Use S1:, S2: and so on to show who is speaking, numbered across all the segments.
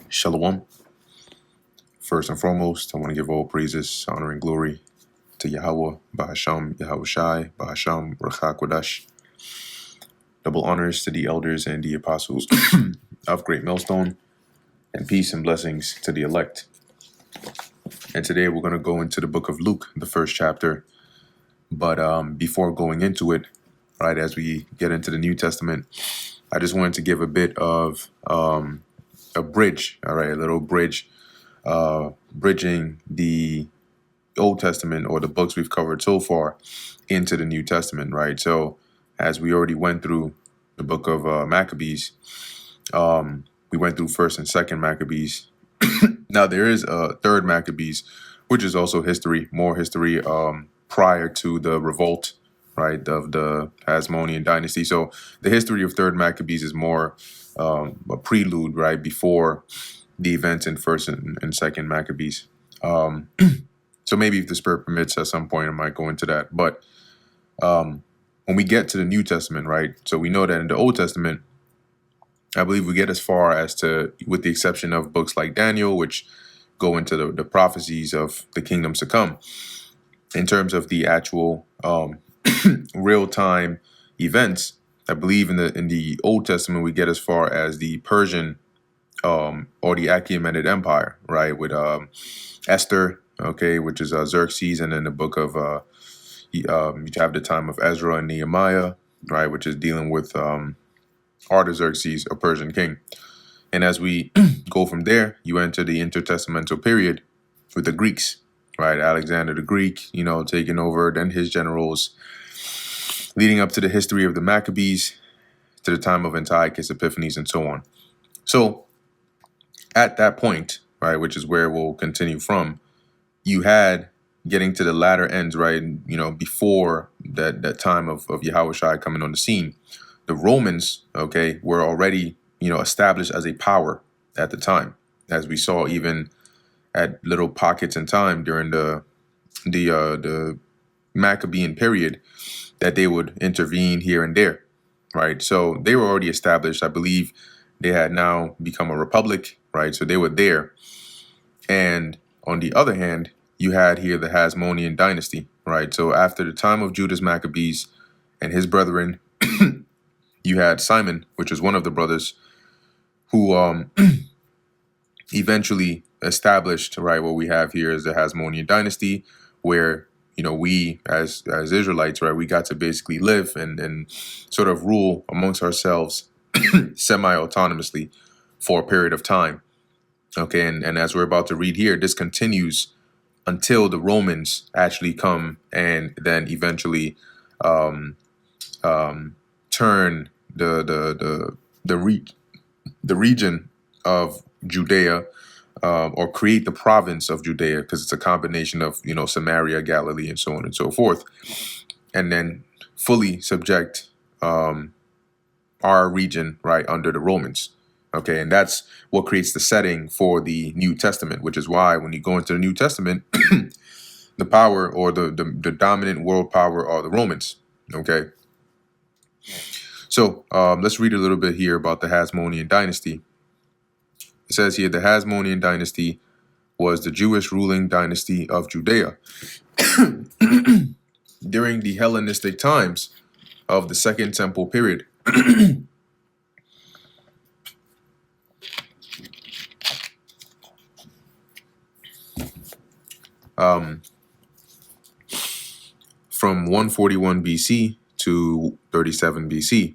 S1: Shalom. First and foremost, I want to give all praises, honor, and glory to Yahweh, Bahasham, Yahweh Shai, Bahasham, Rachakwadash. Double honors to the elders and the apostles of Great Millstone, and peace and blessings to the elect. And today we're going to go into the book of Luke, the first chapter. But before going into it, right, as we get into the New Testament, I just wanted to give a bit of a bridge, all right, a little bridge, bridging the Old Testament or the books we've covered so far into the New Testament, right? So as we already went through the book of Maccabees, we went through first and second Maccabees. Now there is a third Maccabees, which is also history, more history prior to the revolt, right, of the Hasmonean dynasty. So the history of third Maccabees is more a prelude, right, before the events in first and second Maccabees. So maybe if the Spirit permits, at some point I might go into that. But when we get to the New Testament, right, so we know that in the Old Testament, I believe we get as far as to, with the exception of books like Daniel, which go into the prophecies of the kingdoms to come. In terms of the actual real-time events, I believe in the Old Testament we get as far as the Persian or the Achaemenid Empire, right, with Esther, okay, which is Xerxes, and then the book of you have the time of Ezra and Nehemiah, right, which is dealing with Artaxerxes, a Persian king. And as we go from there, you enter the intertestamental period with the Greeks, right? Alexander the Greek, taking over, then his generals, leading up to the history of the Maccabees, to the time of Antiochus Epiphanes, and so on. So at that point, right, which is where we'll continue from, you had getting to the latter ends, right, before that time of Yahushua coming on the scene, the Romans, okay, were already, established as a power at the time, as we saw even at little pockets in time during the Maccabean period, that they would intervene here and there, right? So they were already established. I believe they had now become a republic, right? So they were there. And on the other hand, you had here the Hasmonean dynasty, right? So after the time of Judas Maccabees and his brethren, you had Simon, which was one of the brothers, who eventually established, right, what we have here is the Hasmonean dynasty, where we as Israelites, right, we got to basically live and sort of rule amongst ourselves semi-autonomously for a period of time. Okay, and as we're about to read here, this continues until the Romans actually come and then eventually turn the region of Judea, or create the province of Judea, because it's a combination of Samaria, Galilee, and so on and so forth, and then fully subject our region, right, under the Romans. Okay, and that's what creates the setting for the New Testament, which is why when you go into the New Testament, the power or the dominant world power are the Romans. Okay, so let's read a little bit here about the Hasmonean dynasty. It says here, the Hasmonean dynasty was the Jewish ruling dynasty of Judea during the Hellenistic times of the Second Temple period. From 141 BC to 37 BC.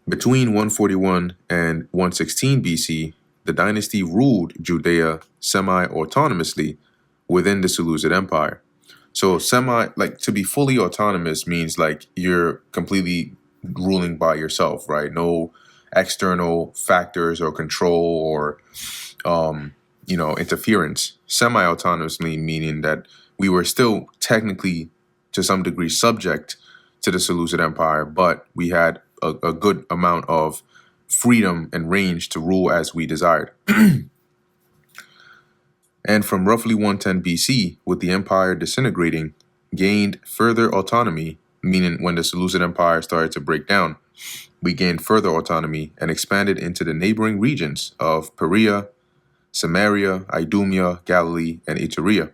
S1: Between 141 and 116 BC, the dynasty ruled Judea semi-autonomously within the Seleucid Empire. So to be fully autonomous means like you're completely ruling by yourself, right? No external factors or control or interference. Semi-autonomously meaning that we were still technically to some degree subject to the Seleucid Empire, but we had a good amount of freedom and range to rule as we desired. And from roughly 110 BC, with the empire disintegrating, gained further autonomy, meaning when the Seleucid Empire started to break down, we gained further autonomy and expanded into the neighboring regions of Perea, Samaria, Idumea, Galilee, and Iturea.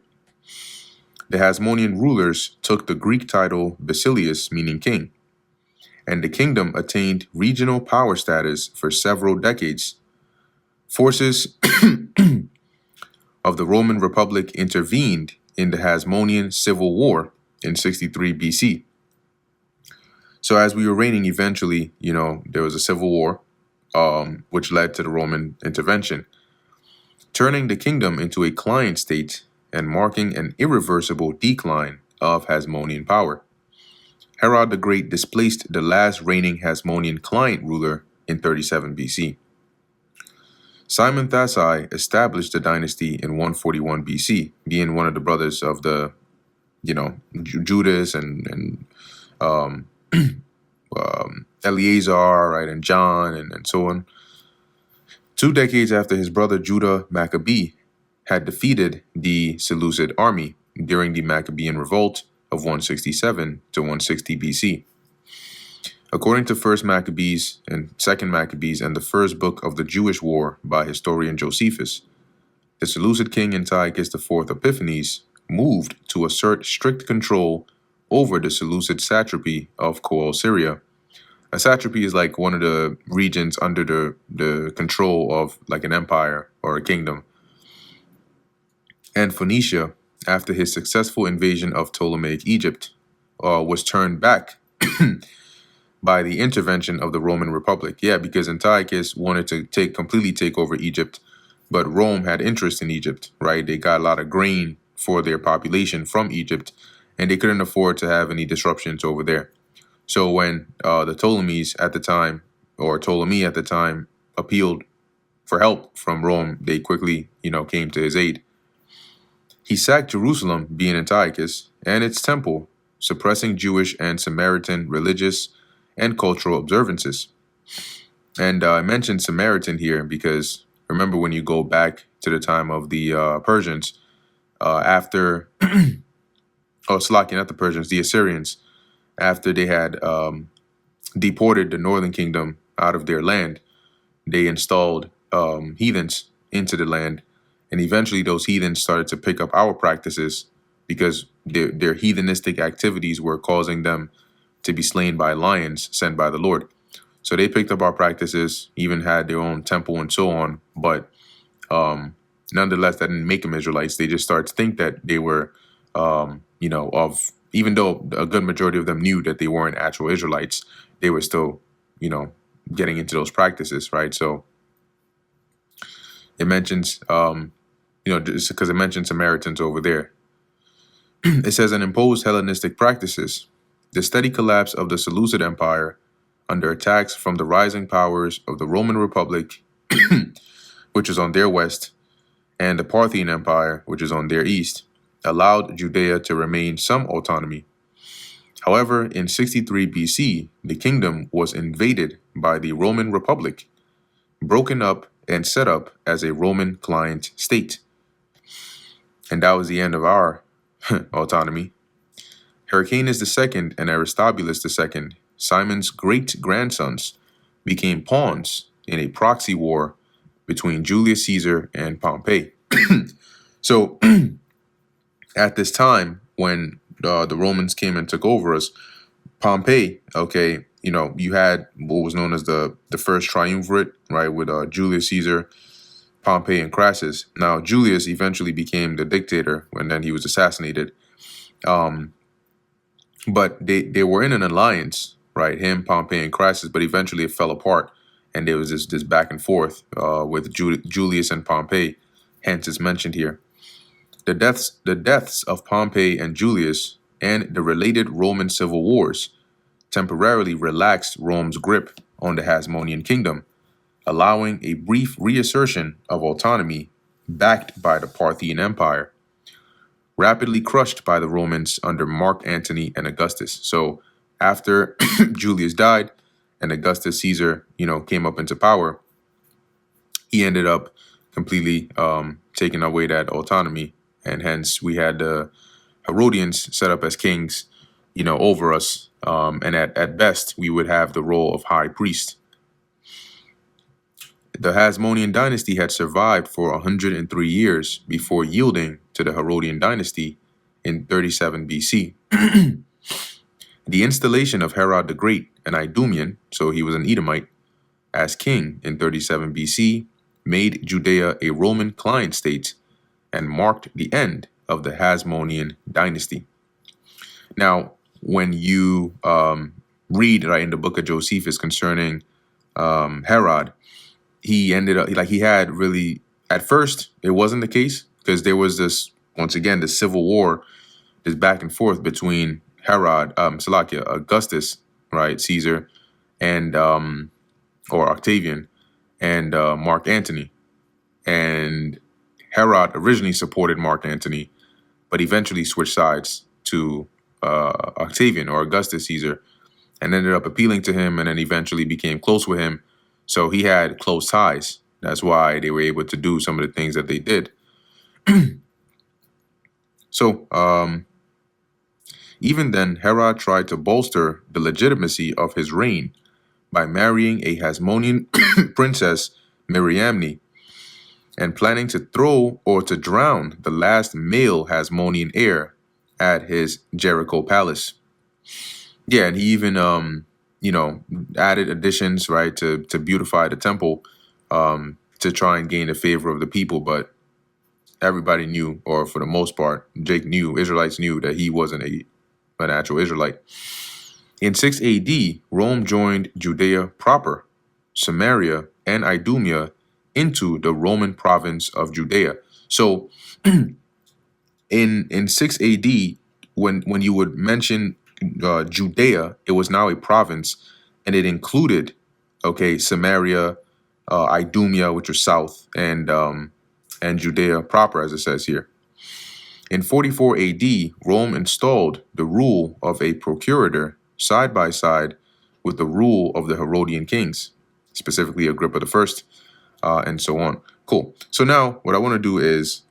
S1: The Hasmonean rulers took the Greek title Basileus, meaning king, and the kingdom attained regional power status for several decades. Forces of the Roman Republic intervened in the Hasmonean Civil War in 63 BC. So as we were reigning, eventually, there was a civil war, which led to the Roman intervention, turning the kingdom into a client state and marking an irreversible decline of Hasmonean power. Herod the Great displaced the last reigning Hasmonean client ruler in 37 BC. Simon Thassi established the dynasty in 141 BC, being one of the brothers of the, Judas and Eleazar, right, and John, and so on. 2 decades after his brother Judah Maccabee had defeated the Seleucid army during the Maccabean revolt of 167 to 160 BC. According to 1st Maccabees and 2nd Maccabees and the first book of the Jewish War by historian Josephus, the Seleucid king Antiochus IV Epiphanes moved to assert strict control over the Seleucid satrapy of Coele Syria. A satrapy is like one of the regions under the control of like an empire or a kingdom. And Phoenicia, after his successful invasion of Ptolemaic Egypt, was turned back by the intervention of the Roman Republic. Yeah, because Antiochus wanted to completely take over Egypt, but Rome had interest in Egypt, right? They got a lot of grain for their population from Egypt, and they couldn't afford to have any disruptions over there. So when the Ptolemies at the time, or Ptolemy at the time, appealed for help from Rome, they quickly, came to his aid. He sacked Jerusalem, being Antiochus, and its temple, suppressing Jewish and Samaritan religious and cultural observances. And I mentioned Samaritan here because remember when you go back to the time of the Persians, after, not the Persians, the Assyrians, after they had deported the northern kingdom out of their land, they installed heathens into the land. And eventually those heathens started to pick up our practices because their heathenistic activities were causing them to be slain by lions sent by the Lord. So they picked up our practices, even had their own temple and so on. But nonetheless, that didn't make them Israelites. They just started to think that they were, even though a good majority of them knew that they weren't actual Israelites, they were still, getting into those practices, right? So it mentions, just because it mentions Samaritans over there. It says, and imposed Hellenistic practices. The steady collapse of the Seleucid Empire under attacks from the rising powers of the Roman Republic, which is on their west, and the Parthian Empire, which is on their east, allowed Judea to remain some autonomy. However, in 63 BC, the kingdom was invaded by the Roman Republic, broken up and set up as a Roman client state. And that was the end of our autonomy. Hyrcanus II and Aristobulus II, Simon's great-grandsons, became pawns in a proxy war between Julius Caesar and Pompey. So at this time, when the Romans came and took over us, Pompey, you had what was known as the first triumvirate, right, with Julius Caesar, Pompey, and Crassus. Now, Julius eventually became the dictator, and then he was assassinated. But they were in an alliance, right, him, Pompey, and Crassus, but eventually it fell apart, and there was this back and forth with Julius and Pompey, hence it's mentioned here. The deaths of Pompey and Julius and the related Roman civil wars temporarily relaxed Rome's grip on the Hasmonean kingdom, allowing a brief reassertion of autonomy backed by the Parthian Empire, rapidly crushed by the Romans under Mark Antony and Augustus. So after Julius died and Augustus Caesar, came up into power, he ended up completely taking away that autonomy. And hence we had the Herodians set up as kings over us. And at best, we would have the role of high priest. The Hasmonean dynasty had survived for 103 years before yielding to the Herodian dynasty in 37 BC. The installation of Herod the Great, an Idumean, so he was an Edomite, as king in 37 BC made Judea a Roman client state and marked the end of the Hasmonean dynasty. Now, when you read right in the book of Josephus concerning Herod, he ended up he had really, at first it wasn't the case, because there was this, once again, the civil war, this back and forth between Herod, Augustus, right, Caesar, and or Octavian, and Mark Antony. And Herod originally supported Mark Antony, but eventually switched sides to Octavian or Augustus Caesar, and ended up appealing to him, and then eventually became close with him. So he had close ties. That's why they were able to do some of the things that they did. So even then, Herod tried to bolster the legitimacy of his reign by marrying a Hasmonean princess, Miriamne, and planning to throw or to drown the last male Hasmonean heir at his Jericho palace. Yeah, and he even added additions, right, to beautify the temple, to try and gain the favor of the people. But everybody knew, or for the most part, Israelites knew that he wasn't an actual Israelite. In 6 AD, Rome joined Judea proper, Samaria, and Idumea into the Roman province of Judea. So in 6 AD, when you would mention Judea, it was now a province, and it included, Samaria, Idumea, which was south, and Judea proper, as it says here. In 44 AD, Rome installed the rule of a procurator side by side with the rule of the Herodian kings, specifically Agrippa I, and so on. Cool. So now what I want to do is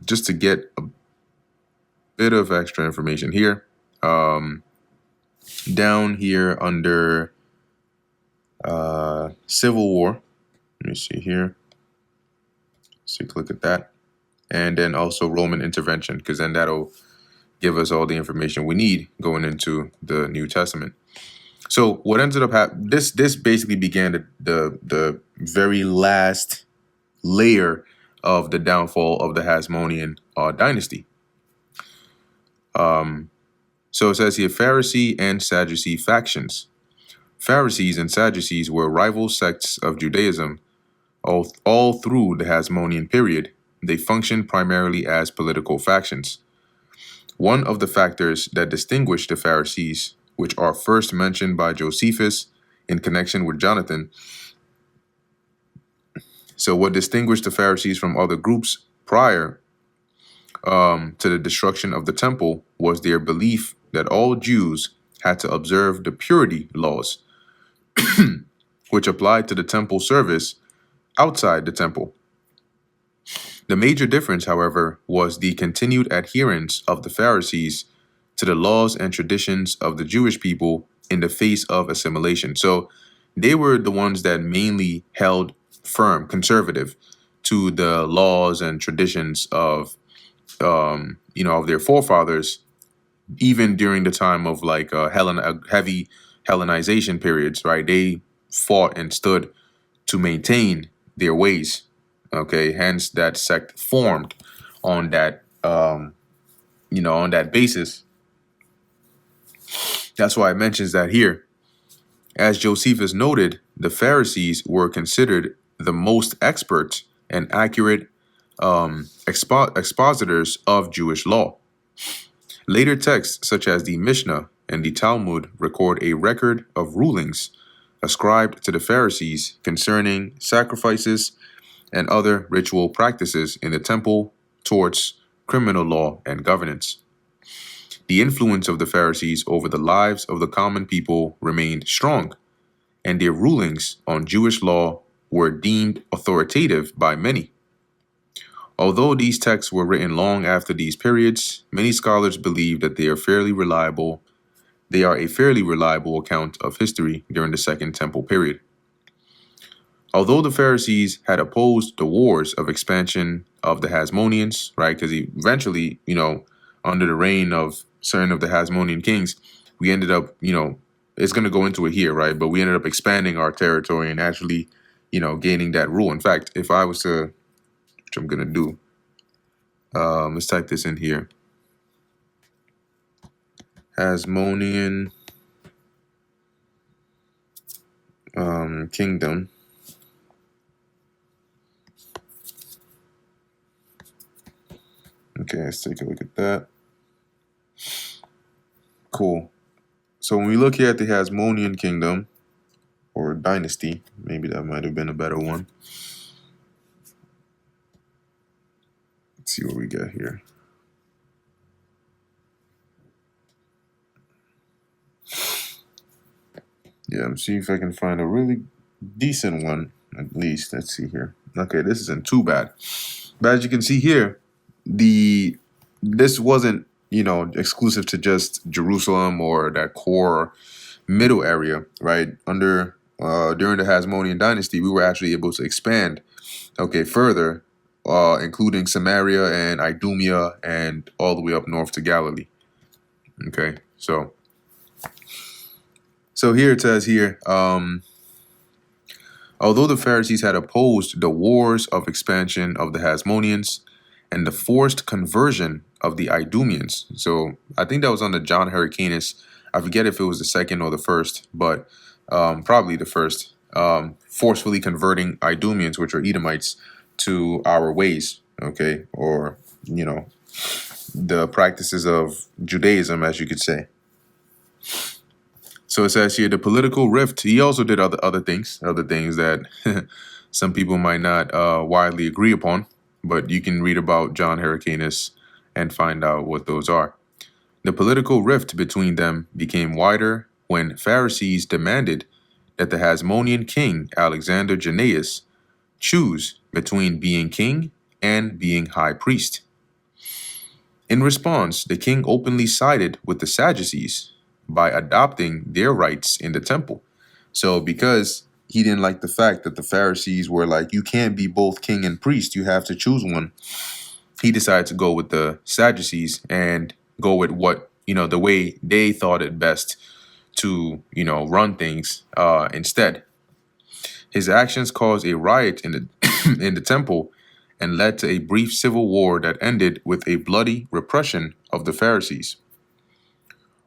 S1: just to get a bit of extra information here. Down here under Civil War, let me see here. So click at that. And then also Roman intervention, because then that'll give us all the information we need going into the New Testament. So what ended up happening, this basically began the very last layer of the downfall of the Hasmonean dynasty. So it says here, Pharisee and Sadducee factions. Pharisees and Sadducees were rival sects of Judaism all through the Hasmonean period. They functioned primarily as political factions. One of the factors that distinguished the Pharisees, which are first mentioned by Josephus in connection with Jonathan. So what distinguished the Pharisees from other groups prior to the destruction of the temple was their belief that all Jews had to observe the purity laws, which applied to the temple service outside the temple. The major difference, however, was the continued adherence of the Pharisees to the laws and traditions of the Jewish people in the face of assimilation. So they were the ones that mainly held firm, conservative, to the laws and traditions of, of their forefathers, even during the time of heavy Hellenization periods, right? They fought and stood to maintain their ways. Okay, hence that sect formed on that, on that basis. That's why it mentions that here. As Josephus noted, the Pharisees were considered the most expert and accurate expositors of Jewish law. Later texts, such as the Mishnah and the Talmud, record a record of rulings ascribed to the Pharisees concerning sacrifices and other ritual practices in the temple towards criminal law and governance. The influence of the Pharisees over the lives of the common people remained strong, and their rulings on Jewish law were deemed authoritative by many. Although these texts were written long after these periods, many scholars believe that they are fairly reliable they are a fairly reliable account of history during the Second Temple period. Although the Pharisees had opposed the wars of expansion of the Hasmoneans, right? Because eventually, under the reign of certain of the Hasmonean kings, we ended up, it's going to go into it here, right? But we ended up expanding our territory and actually, gaining that rule. In fact, if I was to, which I'm going to do, let's type this in here. Hasmonean kingdom. Okay, let's take a look at that. Cool. So when we look here at the Hasmonean kingdom, or dynasty, maybe that might have been a better one. Let's see what we got here. Yeah, I'm seeing if I can find a really decent one, at least. Let's see here. Okay, this isn't too bad. But as you can see here, this wasn't, exclusive to just Jerusalem or that core middle area, right? During the Hasmonean dynasty, we were actually able to expand, further, including Samaria and Idumea and all the way up north to Galilee. Okay, so here it says here, although the Pharisees had opposed the wars of expansion of the Hasmoneans and the forced conversion of the Idumeans, so I think that was under John Hyrcanus. I forget if it was the second or the first, but probably the first, forcefully converting Idumeans, which are Edomites, to our ways, or, the practices of Judaism, as you could say. So it says here, the political rift. He also did other things that some people might not widely agree upon, but you can read about John Hyrcanus and find out what those are. The political rift between them became wider when Pharisees demanded that the Hasmonean king, Alexander Jannaeus, choose between being king and being high priest. In response, the king openly sided with the Sadducees by adopting their rights in the temple. So because he didn't like the fact that the Pharisees were like, you can't be both king and priest, you have to choose one, he decided to go with the Sadducees and go with what, the way they thought it best to, run things instead. His actions caused a riot in the in the temple and led to a brief civil war that ended with a bloody repression of the Pharisees.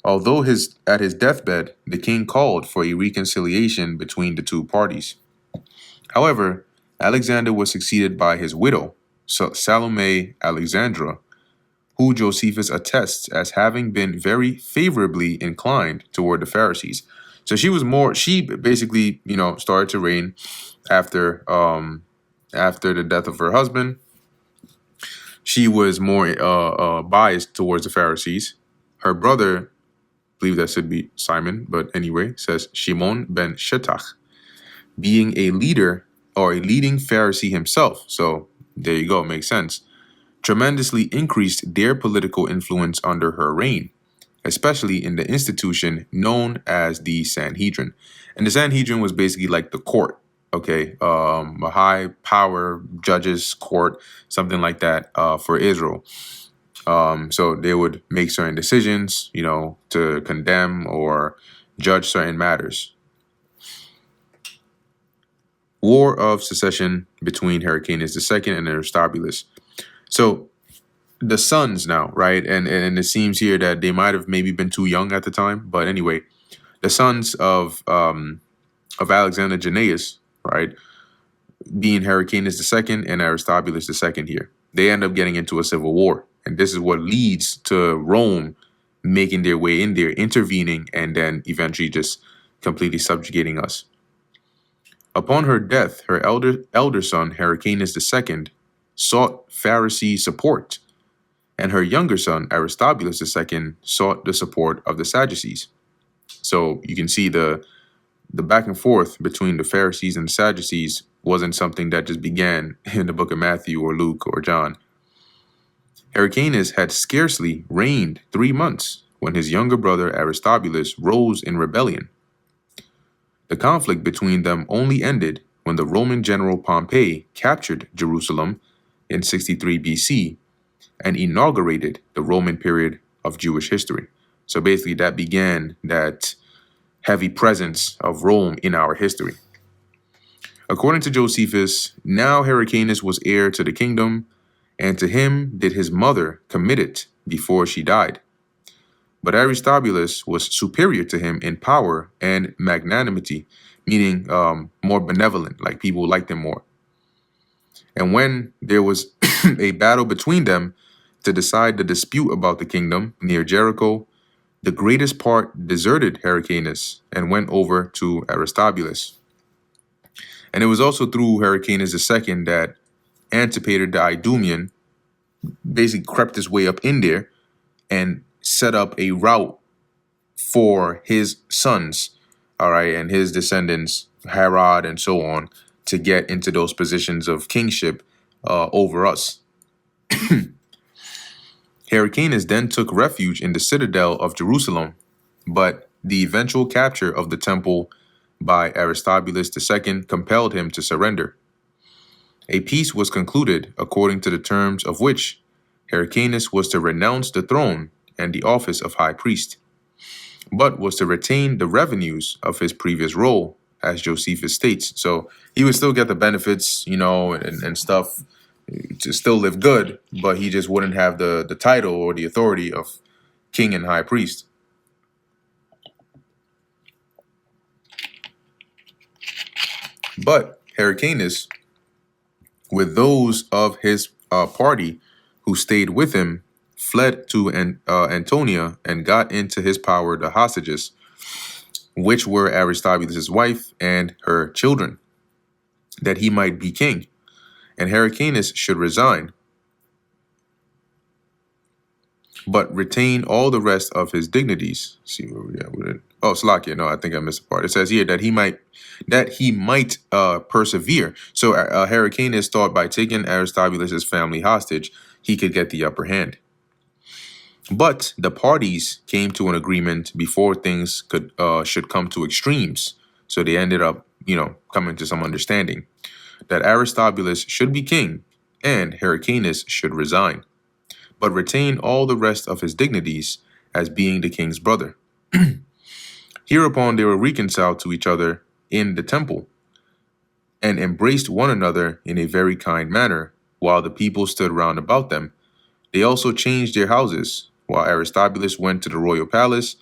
S1: Although at his deathbed, the king called for a reconciliation between the two parties. However, Alexander was succeeded by his widow, Salome Alexandra, who Josephus attests as having been very favorably inclined toward the Pharisees. So she basically, started to reign after the death of her husband. She was more biased towards the Pharisees. Her brother, believe that should be Simon, but anyway, says Shimon ben Shetach, being a leader or a leading Pharisee himself. So there you go, makes sense. Tremendously increased their political influence under her reign, especially in the institution known as the Sanhedrin. And the Sanhedrin was basically like the court, a high power judges court, something like that for Israel. So they would make certain decisions, to condemn or judge certain matters. War of Secession between Hyrcanus II and Aristobulus. So the sons now, right? And it seems here that they might have maybe been too young at the time. But anyway, the sons of Alexander Jannaeus, right, being Hyrcanus II and Aristobulus II here, they end up getting into a civil war. And this is what leads to Rome making their way in there, intervening, and then eventually just completely subjugating us. Upon her death, her elder son, Hyrcanus II, sought Pharisee support, and her younger son, Aristobulus II, sought the support of the Sadducees. So you can see the back and forth between the Pharisees and the Sadducees wasn't something that just began in the book of Matthew or Luke or John. Hyrcanus had scarcely reigned 3 months when his younger brother Aristobulus rose in rebellion. The conflict between them only ended when the Roman general Pompey captured Jerusalem in 63 BC and inaugurated the Roman period of Jewish history. So basically, that began that heavy presence of Rome in our history. According to Josephus, now Hyrcanus was heir to the kingdom, and to him did his mother commit it before she died. But Aristobulus was superior to him in power and magnanimity, meaning more benevolent, like people liked him more. And when there was a battle between them to decide the dispute about the kingdom near Jericho, the greatest part deserted Hyrcanus and went over to Aristobulus. And it was also through Hyrcanus II that Antipater the Idumean basically crept his way up in there and set up a route for his sons, all right, and his descendants, Herod and so on, to get into those positions of kingship over us. Hyrcanus then took refuge in the citadel of Jerusalem, but the eventual capture of the temple by Aristobulus II compelled him to surrender. A peace was concluded according to the terms of which Hyrcanus was to renounce the throne and the office of high priest, but was to retain the revenues of his previous role, as Josephus states. So he would still get the benefits, and stuff, to still live good, but he just wouldn't have the title or the authority of king and high priest. But Hyrcanus, with those of his party who stayed with him, fled to Antonia and got into his power the hostages, which were Aristobulus' wife and her children, that he might be king, and Hyrcanus should resign, but retain all the rest of his dignities. Let's see where we at with it. Oh, Slakia. No, I think I missed a part. It says here that he might persevere. So Hyrcanus thought by taking Aristobulus' family hostage, he could get the upper hand. But the parties came to an agreement before things should come to extremes. So they ended up, coming to some understanding that Aristobulus should be king and Hyrcanus should resign, but retain all the rest of his dignities as being the king's brother. Hereupon they were reconciled to each other in the temple and embraced one another in a very kind manner, while the people stood round about them. They also changed their houses, while Aristobulus went to the royal palace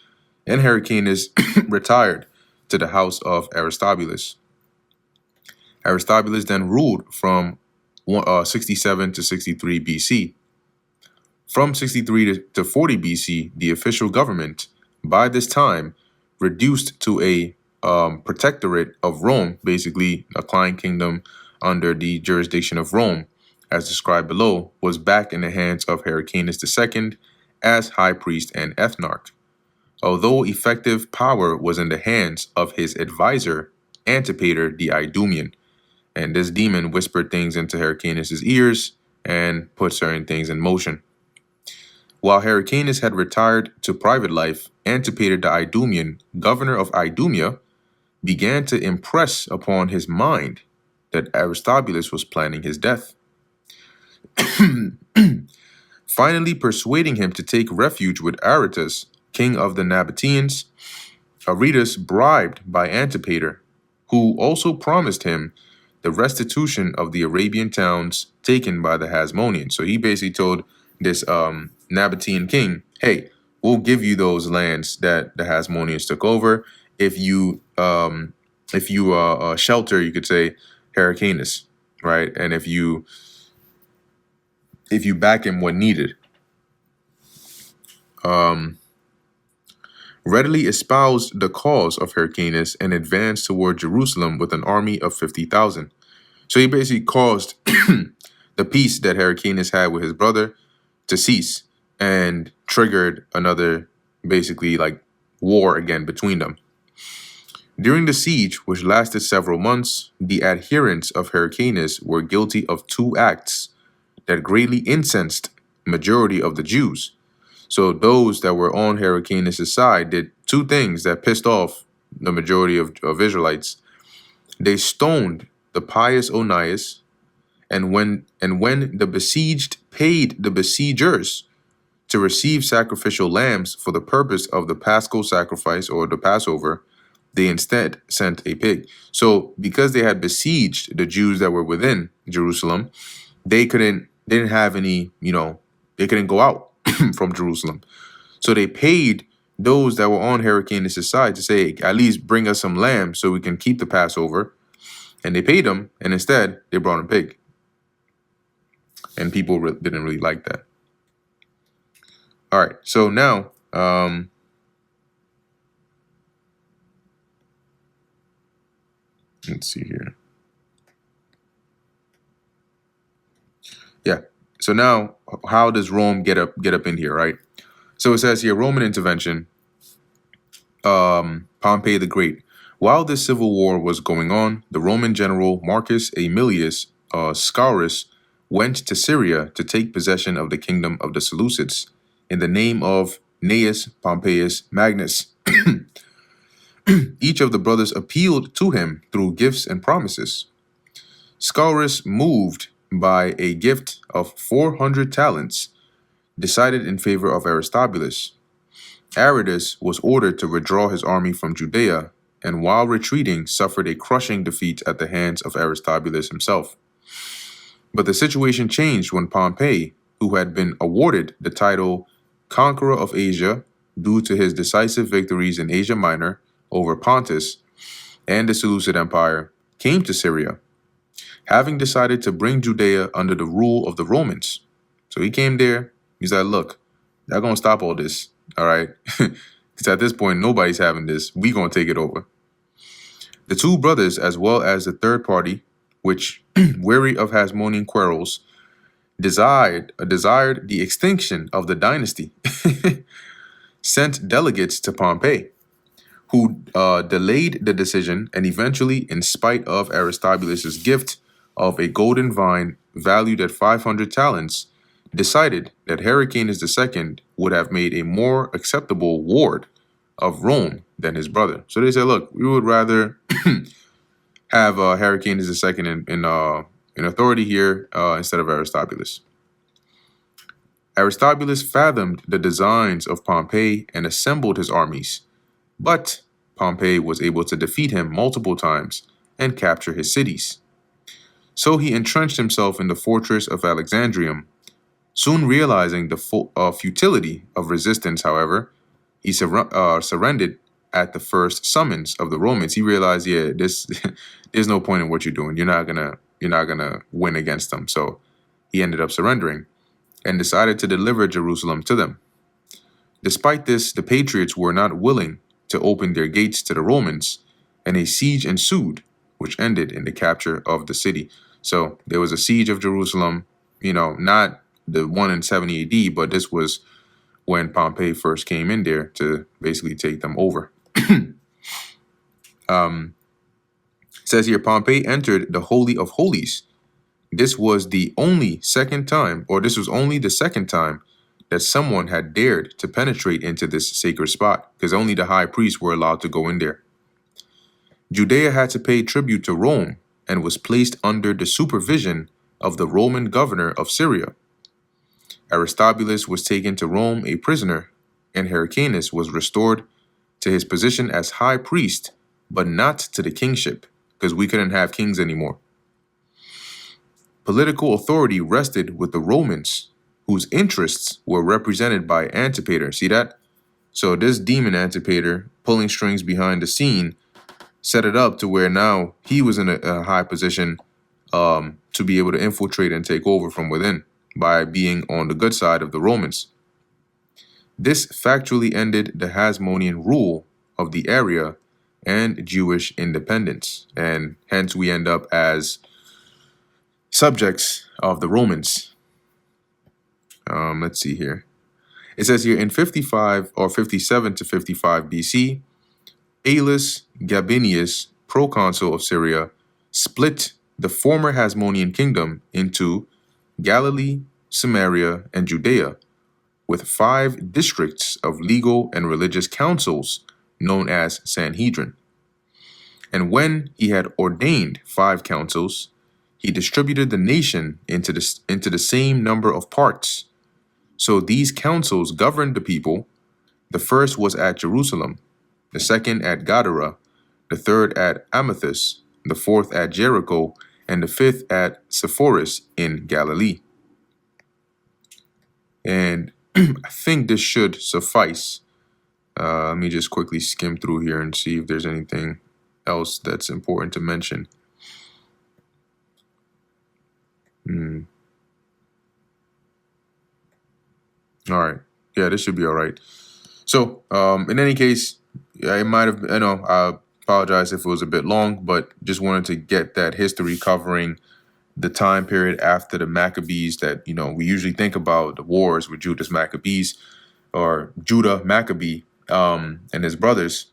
S1: and Hyrcanus retired to the house of Aristobulus. Aristobulus then ruled from 67 to 63 BC. From 63 to 40 BC, the official government, by this time, reduced to a protectorate of Rome, basically a client kingdom under the jurisdiction of Rome, as described below, was back in the hands of Hyrcanus II as high priest and ethnarch, although effective power was in the hands of his advisor, Antipater the Idumean. And this demon whispered things into Hyrcanus' ears and put certain things in motion. While Hyrcanus had retired to private life, Antipater the Idumean, governor of Idumea, began to impress upon his mind that Aristobulus was planning his death. Finally persuading him to take refuge with Aretas, king of the Nabateans, Aretas bribed by Antipater, who also promised him the restitution of the Arabian towns taken by the Hasmoneans. So he basically told this Nabatean king, hey, we'll give you those lands that the Hasmoneans took over if you shelter, you could say, Hyrcanus, right? And if you back him when needed. Readily espoused the cause of Hyrcanus and advanced toward Jerusalem with an army of 50,000. So he basically caused the peace that Hyrcanus had with his brother to cease and triggered another, basically, like war again between them. During the siege, which lasted several months, the adherents of Hyrcanus were guilty of two acts that greatly incensed majority of the Jews. So those that were on Hyrcanus' side did two things that pissed off the majority of Israelites. They stoned the pious Onias, and when the besieged paid the besiegers to receive sacrificial lambs for the purpose of the Paschal sacrifice or the Passover, they instead sent a pig. So because they had besieged the Jews that were within Jerusalem, they didn't have any, they couldn't go out from Jerusalem. So they paid those that were on Hyrcanus' side to say, at least bring us some lamb so we can keep the Passover. And they paid them, and instead they brought a pig. And people didn't really like that. All right, so now, let's see here. Yeah, so now how does Rome get up in here, right? So it says here, Roman intervention, Pompey the Great. While this civil war was going on, the Roman general Marcus Aemilius Scaurus went to Syria to take possession of the kingdom of the Seleucids in the name of Gnaeus Pompeius Magnus. Each of the brothers appealed to him through gifts and promises. Scaurus, moved by a gift of 400 talents, decided in favor of Aristobulus. Aridus was ordered to withdraw his army from Judea, and while retreating, suffered a crushing defeat at the hands of Aristobulus himself. But the situation changed when Pompey, who had been awarded the title Conqueror of Asia due to his decisive victories in Asia Minor over Pontus and the Seleucid Empire, came to Syria, having decided to bring Judea under the rule of the Romans. So he came there, he said, look, y'all gonna stop all this, all right? Because at this point, nobody's having this. We gonna take it over. The two brothers, as well as the third party, which, weary of Hasmonean quarrels, desired the extinction of the dynasty, sent delegates to Pompey, who delayed the decision and eventually, in spite of Aristobulus's gift of a golden vine valued at 500 talents, decided that Hyrcanus II would have made a more acceptable ward of Rome than his brother. So they said, look, we would rather have Hyrcanus II in authority here instead of Aristobulus. Aristobulus fathomed the designs of Pompey and assembled his armies, but Pompey was able to defeat him multiple times and capture his cities. So he entrenched himself in the fortress of Alexandrium. Soon realizing the futility of resistance, however, he surrendered at the first summons of the Romans. He realized, yeah, there's no point in what you're doing. You're not gonna win against them. So he ended up surrendering and decided to deliver Jerusalem to them. Despite this, the patriots were not willing to open their gates to the Romans, and a siege ensued, which ended in the capture of the city. So there was a siege of Jerusalem, not the one in 70 AD, but this was when Pompey first came in there to basically take them over. It says here, Pompey entered the Holy of Holies. This was only the second time that someone had dared to penetrate into this sacred spot, because only the high priests were allowed to go in there. Judea had to pay tribute to Rome and was placed under the supervision of the Roman governor of Syria. Aristobulus was taken to Rome a prisoner, and Hyrcanus was restored to his position as high priest, but not to the kingship, because we couldn't have kings anymore. Political authority rested with the Romans, whose interests were represented by Antipater. See that? So this demon Antipater, pulling strings behind the scene, set it up to where now he was in a high position to be able to infiltrate and take over from within by being on the good side of the Romans. This factually ended the Hasmonean rule of the area and Jewish independence, and hence we end up as subjects of the Romans. Let's see here. It says here in 55 or 57 to 55 BC, Aulus Gabinius, proconsul of Syria, split the former Hasmonean kingdom into Galilee, Samaria, and Judea, with 5 districts of legal and religious councils known as Sanhedrin. And when he had ordained 5 councils, he distributed the nation into the same number of parts. So these councils governed the people. The first was at Jerusalem, the second at Gadara, the third at Amathus, the fourth at Jericho, and the fifth at Sepphoris in Galilee. And I think this should suffice. Let me just quickly skim through here and see if there's anything else that's important to mention. All right. Yeah, this should be all right. So, in any case, I might have, I apologize if it was a bit long, but just wanted to get that history covering the time period after the Maccabees that, we usually think about the wars with Judas Maccabees or Judah Maccabee and his brothers.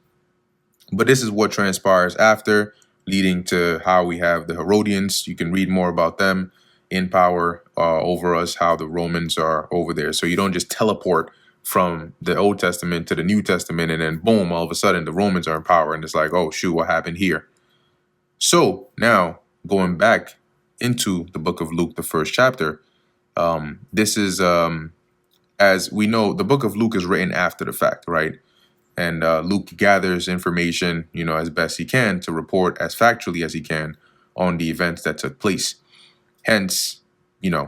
S1: But this is what transpires after, leading to how we have the Herodians. You can read more about them in power over us, how the Romans are over there. So you don't just teleport from the Old Testament to the New Testament and then boom, all of a sudden the Romans are in power and it's like, oh shoot, what happened here? So now going back into the book of Luke, the first chapter, this is, as we know, the book of Luke is written after the fact, right? And Luke gathers information, as best he can to report as factually as he can on the events that took place. Hence,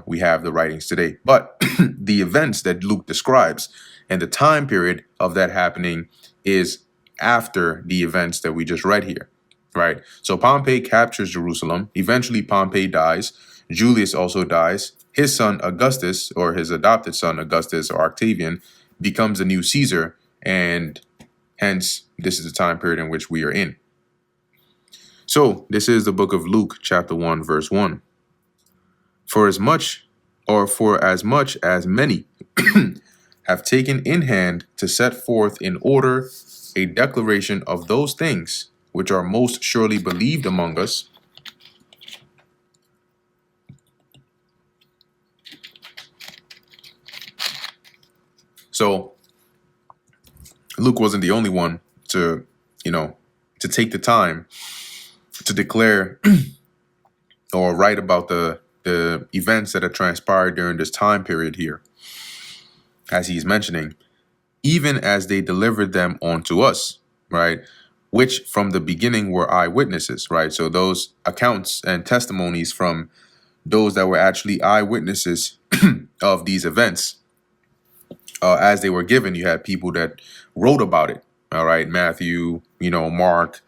S1: we have the writings today. But the events that Luke describes and the time period of that happening is after the events that we just read here, right? So Pompey captures Jerusalem. Eventually, Pompey dies. Julius also dies. His son Augustus, or his adopted son Augustus or Octavian, becomes the new Caesar. And hence, this is the time period in which we are in. So this is the book of Luke, chapter 1, verse 1. For as much as many have taken in hand to set forth in order a declaration of those things which are most surely believed among us, so Luke wasn't the only one to take the time to declare or write about the events that had transpired during this time period here, as he's mentioning, even as they delivered them onto us, right? Which from the beginning were eyewitnesses, right? So those accounts and testimonies from those that were actually eyewitnesses of these events, as they were given, you had people that wrote about it, all right? Matthew, Mark,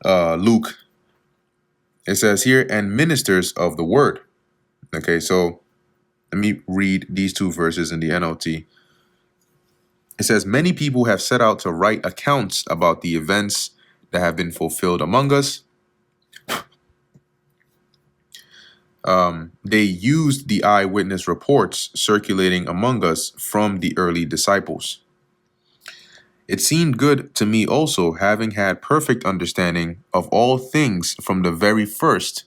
S1: Luke. It says here, and ministers of the word. Okay, so let me read these 2 verses in the NLT. It says, many people have set out to write accounts about the events that have been fulfilled among us. They used the eyewitness reports circulating among us from the early disciples. It seemed good to me also, having had perfect understanding of all things from the very first,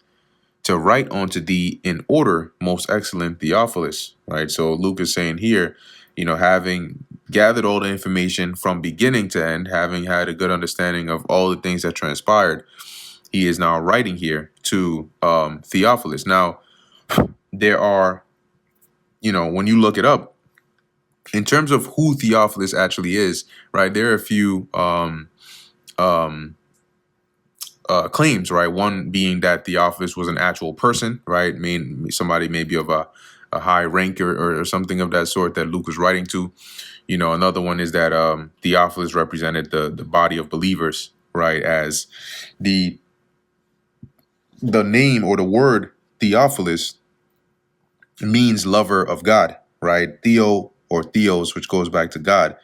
S1: to write unto thee in order, most excellent Theophilus, right? So Luke is saying here, having gathered all the information from beginning to end, having had a good understanding of all the things that transpired, he is now writing here to Theophilus. Now, there are, when you look it up, in terms of who Theophilus actually is, right, there are a few claims, right? One being that Theophilus was an actual person, right? Somebody maybe of a high rank or something of that sort that Luke was writing to. Another one is that Theophilus represented the body of believers, right? As the name or the word Theophilus means lover of God, right? Theo or Theos, which goes back to God.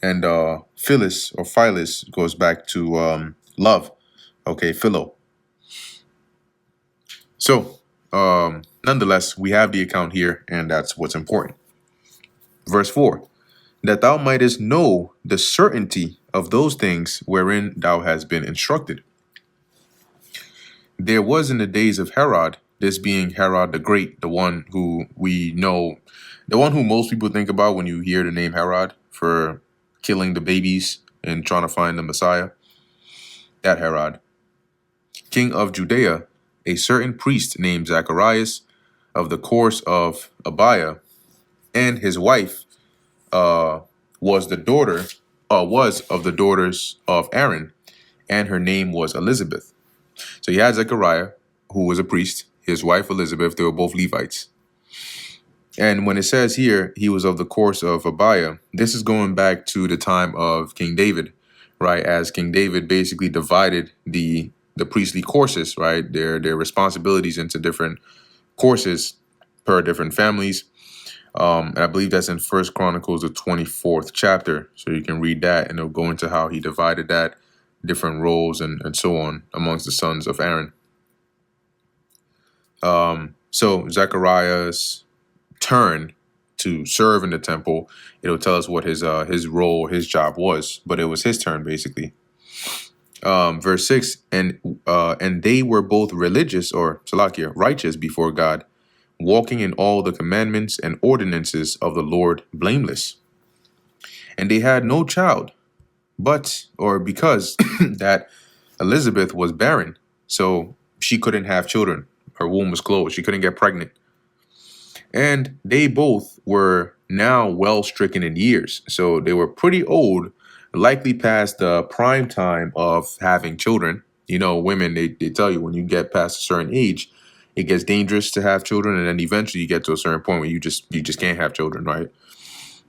S1: And Philus or Philus goes back to love. Okay, Philo. So, nonetheless, we have the account here, and that's what's important. Verse 4, that thou mightest know the certainty of those things wherein thou hast been instructed. There was in the days of Herod This being Herod the Great, the one who we know, the one who most people think about when you hear the name Herod for killing the babies and trying to find the Messiah. That Herod. King of Judea, a certain priest named Zacharias of the course of Abiah, and his wife was of the daughters of Aaron, and her name was Elizabeth. So you had Zechariah, who was a priest, his wife Elizabeth, they were both Levites. And when it says here, he was of the course of Abiah, this is going back to the time of King David, right? As King David basically divided the priestly courses, right? Their responsibilities into different courses per different families. And I believe that's in First Chronicles, the 24th chapter. So you can read that and it'll go into how he divided that, different roles and so on amongst the sons of Aaron. So Zechariah's turn to serve in the temple, it'll tell us what his role, his job was, but it was his turn basically. Verse 6, and they were both religious, or Salakia, righteous before God, walking in all the commandments and ordinances of the Lord blameless. And they had no child, because that Elizabeth was barren, so she couldn't have children. Her womb was closed. She couldn't get pregnant. And they both were now well stricken in years. So they were pretty old, likely past the prime time of having children. You know, women, they tell you when you get past a certain age, it gets dangerous to have children. And then eventually you get to a certain point where you just can't have children, right?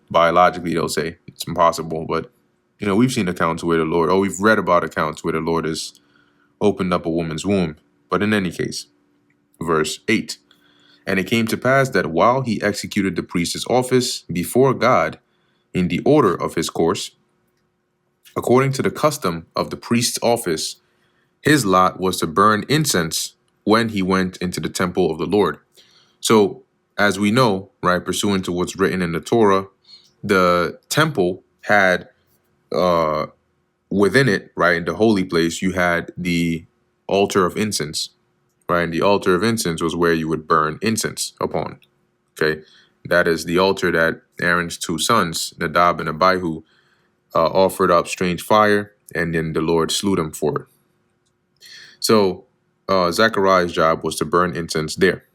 S1: Biologically, they'll say it's impossible. But, you know, we've seen accounts where we've read about accounts where the Lord has opened up a woman's womb. But in any case, verse 8. And it came to pass that while he executed the priest's office before God in the order of his course, according to the custom of the priest's office, his lot was to burn incense when he went into the temple of the Lord. So, as we know, right, pursuant to what's written in the Torah, the temple had within it, right, in the holy place, you had the altar of incense. Right, and the altar of incense was where you would burn incense upon. Okay, that is the altar that Aaron's two sons, Nadab and Abihu, offered up strange fire, and then the Lord slew them for it. So Zechariah's job was to burn incense there,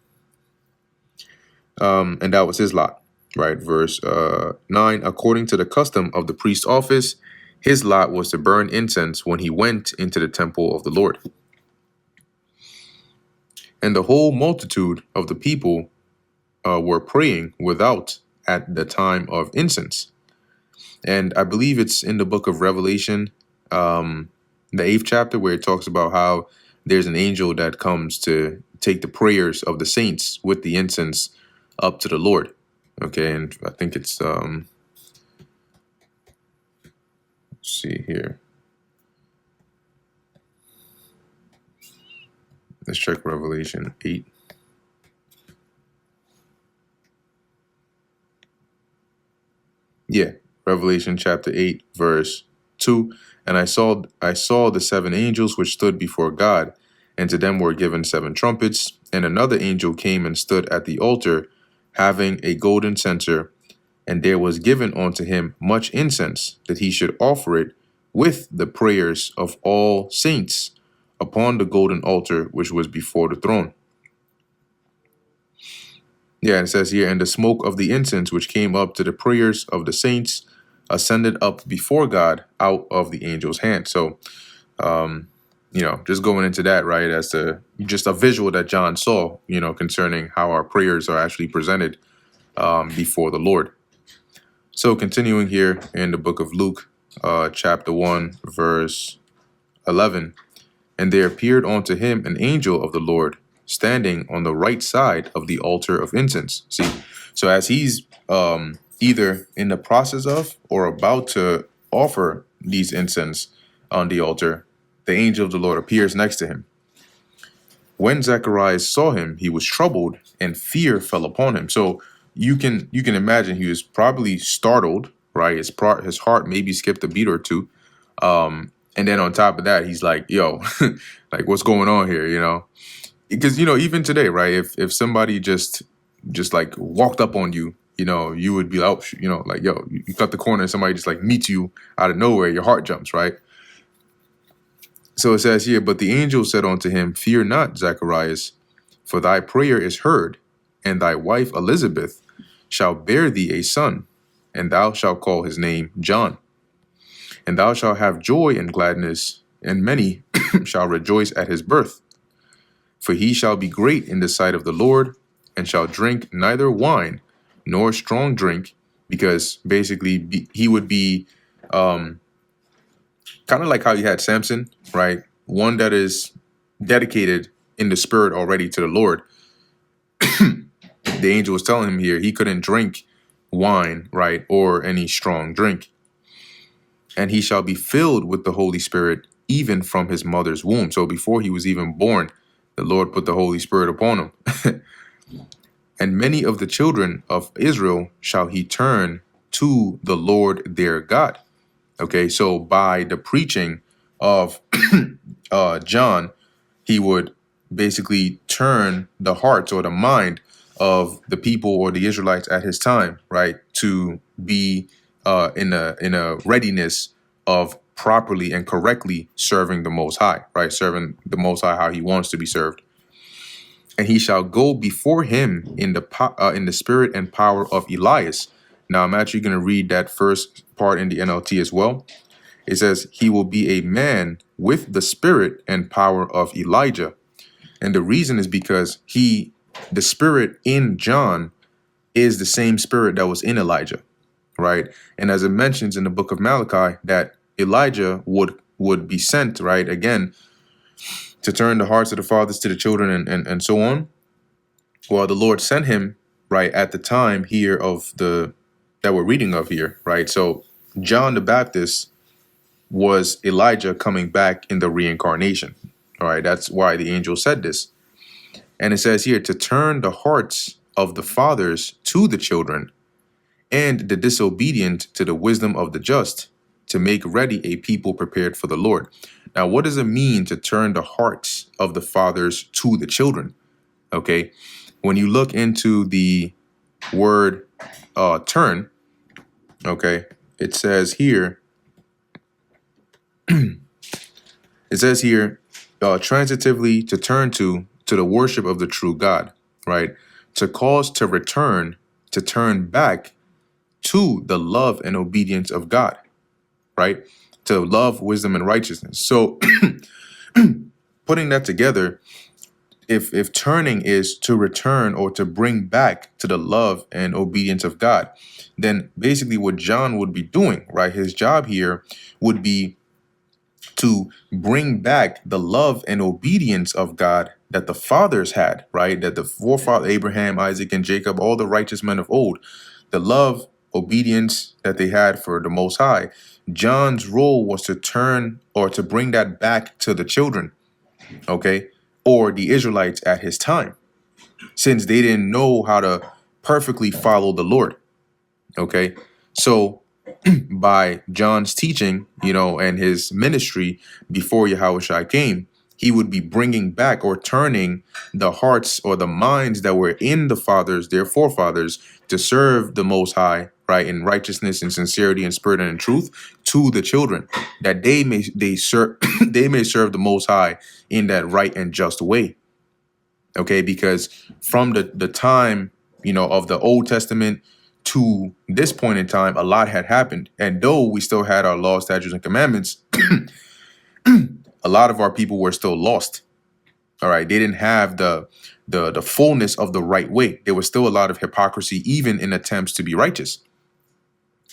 S1: and that was his lot. Right, verse 9. According to the custom of the priest's office, his lot was to burn incense when he went into the temple of the Lord. And the whole multitude of the people were praying without at the time of incense. And I believe it's in the book of Revelation, the 8th chapter, where it talks about how there's an angel that comes to take the prayers of the saints with the incense up to the Lord. Okay, and I think it's, let's see here. Let's check Revelation 8. Yeah, Revelation chapter 8, verse 2. And I saw the seven angels which stood before God, and to them were given seven trumpets. And another angel came and stood at the altar, having a golden censer, and there was given unto him much incense, that he should offer it with the prayers of all saints upon the golden altar which was before the throne. Yeah, it says here, and the smoke of the incense which came up to the prayers of the saints ascended up before God out of the angel's hand. So, just going into that, right, as just a visual that John saw, concerning how our prayers are actually presented before the Lord. So continuing here in the book of Luke, chapter 1, verse 11. And there appeared unto him an angel of the Lord, standing on the right side of the altar of incense. See, so as he's either in the process of or about to offer these incense on the altar, the angel of the Lord appears next to him. When Zacharias saw him, he was troubled, and fear fell upon him. So you can imagine he was probably startled, right? His heart maybe skipped a beat or two. And then on top of that, he's like, yo, like, what's going on here, because even today, right? If somebody just like walked up on you, you would be like, oh, like, yo, you cut the corner and somebody just like meets you out of nowhere, your heart jumps, right? So it says here, but the angel said unto him, fear not, Zacharias, for thy prayer is heard, and thy wife Elizabeth shall bear thee a son, and thou shalt call his name John. And thou shalt have joy and gladness, and many shall rejoice at his birth. For he shall be great in the sight of the Lord, and shall drink neither wine nor strong drink, because basically he would be kind of like how you had Samson, right? One that is dedicated in the spirit already to the Lord. The angel was telling him here he couldn't drink wine, right, or any strong drink. And he shall be filled with the Holy Spirit even from his mother's womb. So before he was even born, the Lord put the Holy Spirit upon him. And many of the children of Israel shall he turn to the Lord their God. Okay, so by the preaching of John, he would basically turn the hearts or the mind of the people or the Israelites at his time, right, to be in a readiness of properly and correctly serving the Most High, right, serving the Most High how he wants to be served. And he shall go before him in the spirit and power of Elias. Now I'm actually going to read that first part in the NLT as well. It says, he will be a man with the spirit and power of Elijah. And the reason is because the spirit in John is the same spirit that was in Elijah, right? And as it mentions in the book of Malachi, that Elijah would be sent, right, again, to turn the hearts of the fathers to the children and so on. Well, the Lord sent him, right, at the time here that we're reading of here, right? So John the Baptist was Elijah coming back in the reincarnation. All right, that's why the angel said this. And it says here, to turn the hearts of the fathers to the children, and the disobedient to the wisdom of the just, to make ready a people prepared for the Lord. Now, what does it mean to turn the hearts of the fathers to the children? Okay, when you look into the word turn, okay, it says here, transitively to turn to the worship of the true God, right? To cause to return, to turn back to the love and obedience of God, right? To love, wisdom, and righteousness. So putting that together, if turning is to return or to bring back to the love and obedience of God, then basically what John would be doing, right? His job here would be to bring back the love and obedience of God that the fathers had, right? That the forefather Abraham, Isaac, and Jacob, all the righteous men of old, the love, obedience that they had for the Most High. John's role was to turn or to bring that back to the children, okay, or the Israelites at his time, since they didn't know how to perfectly follow the Lord, okay? So by John's teaching, and his ministry before Yahushua came, he would be bringing back or turning the hearts or the minds that were in the fathers, their forefathers, to serve the Most High, right, in righteousness and sincerity and spirit and in truth, to the children, that they may serve they may serve the Most High in that right and just way. Okay, because from the time of the Old Testament to this point in time, a lot had happened. And though we still had our laws, statutes, and commandments, a lot of our people were still lost. All right. They didn't have the fullness of the right way. There was still a lot of hypocrisy, even in attempts to be righteous.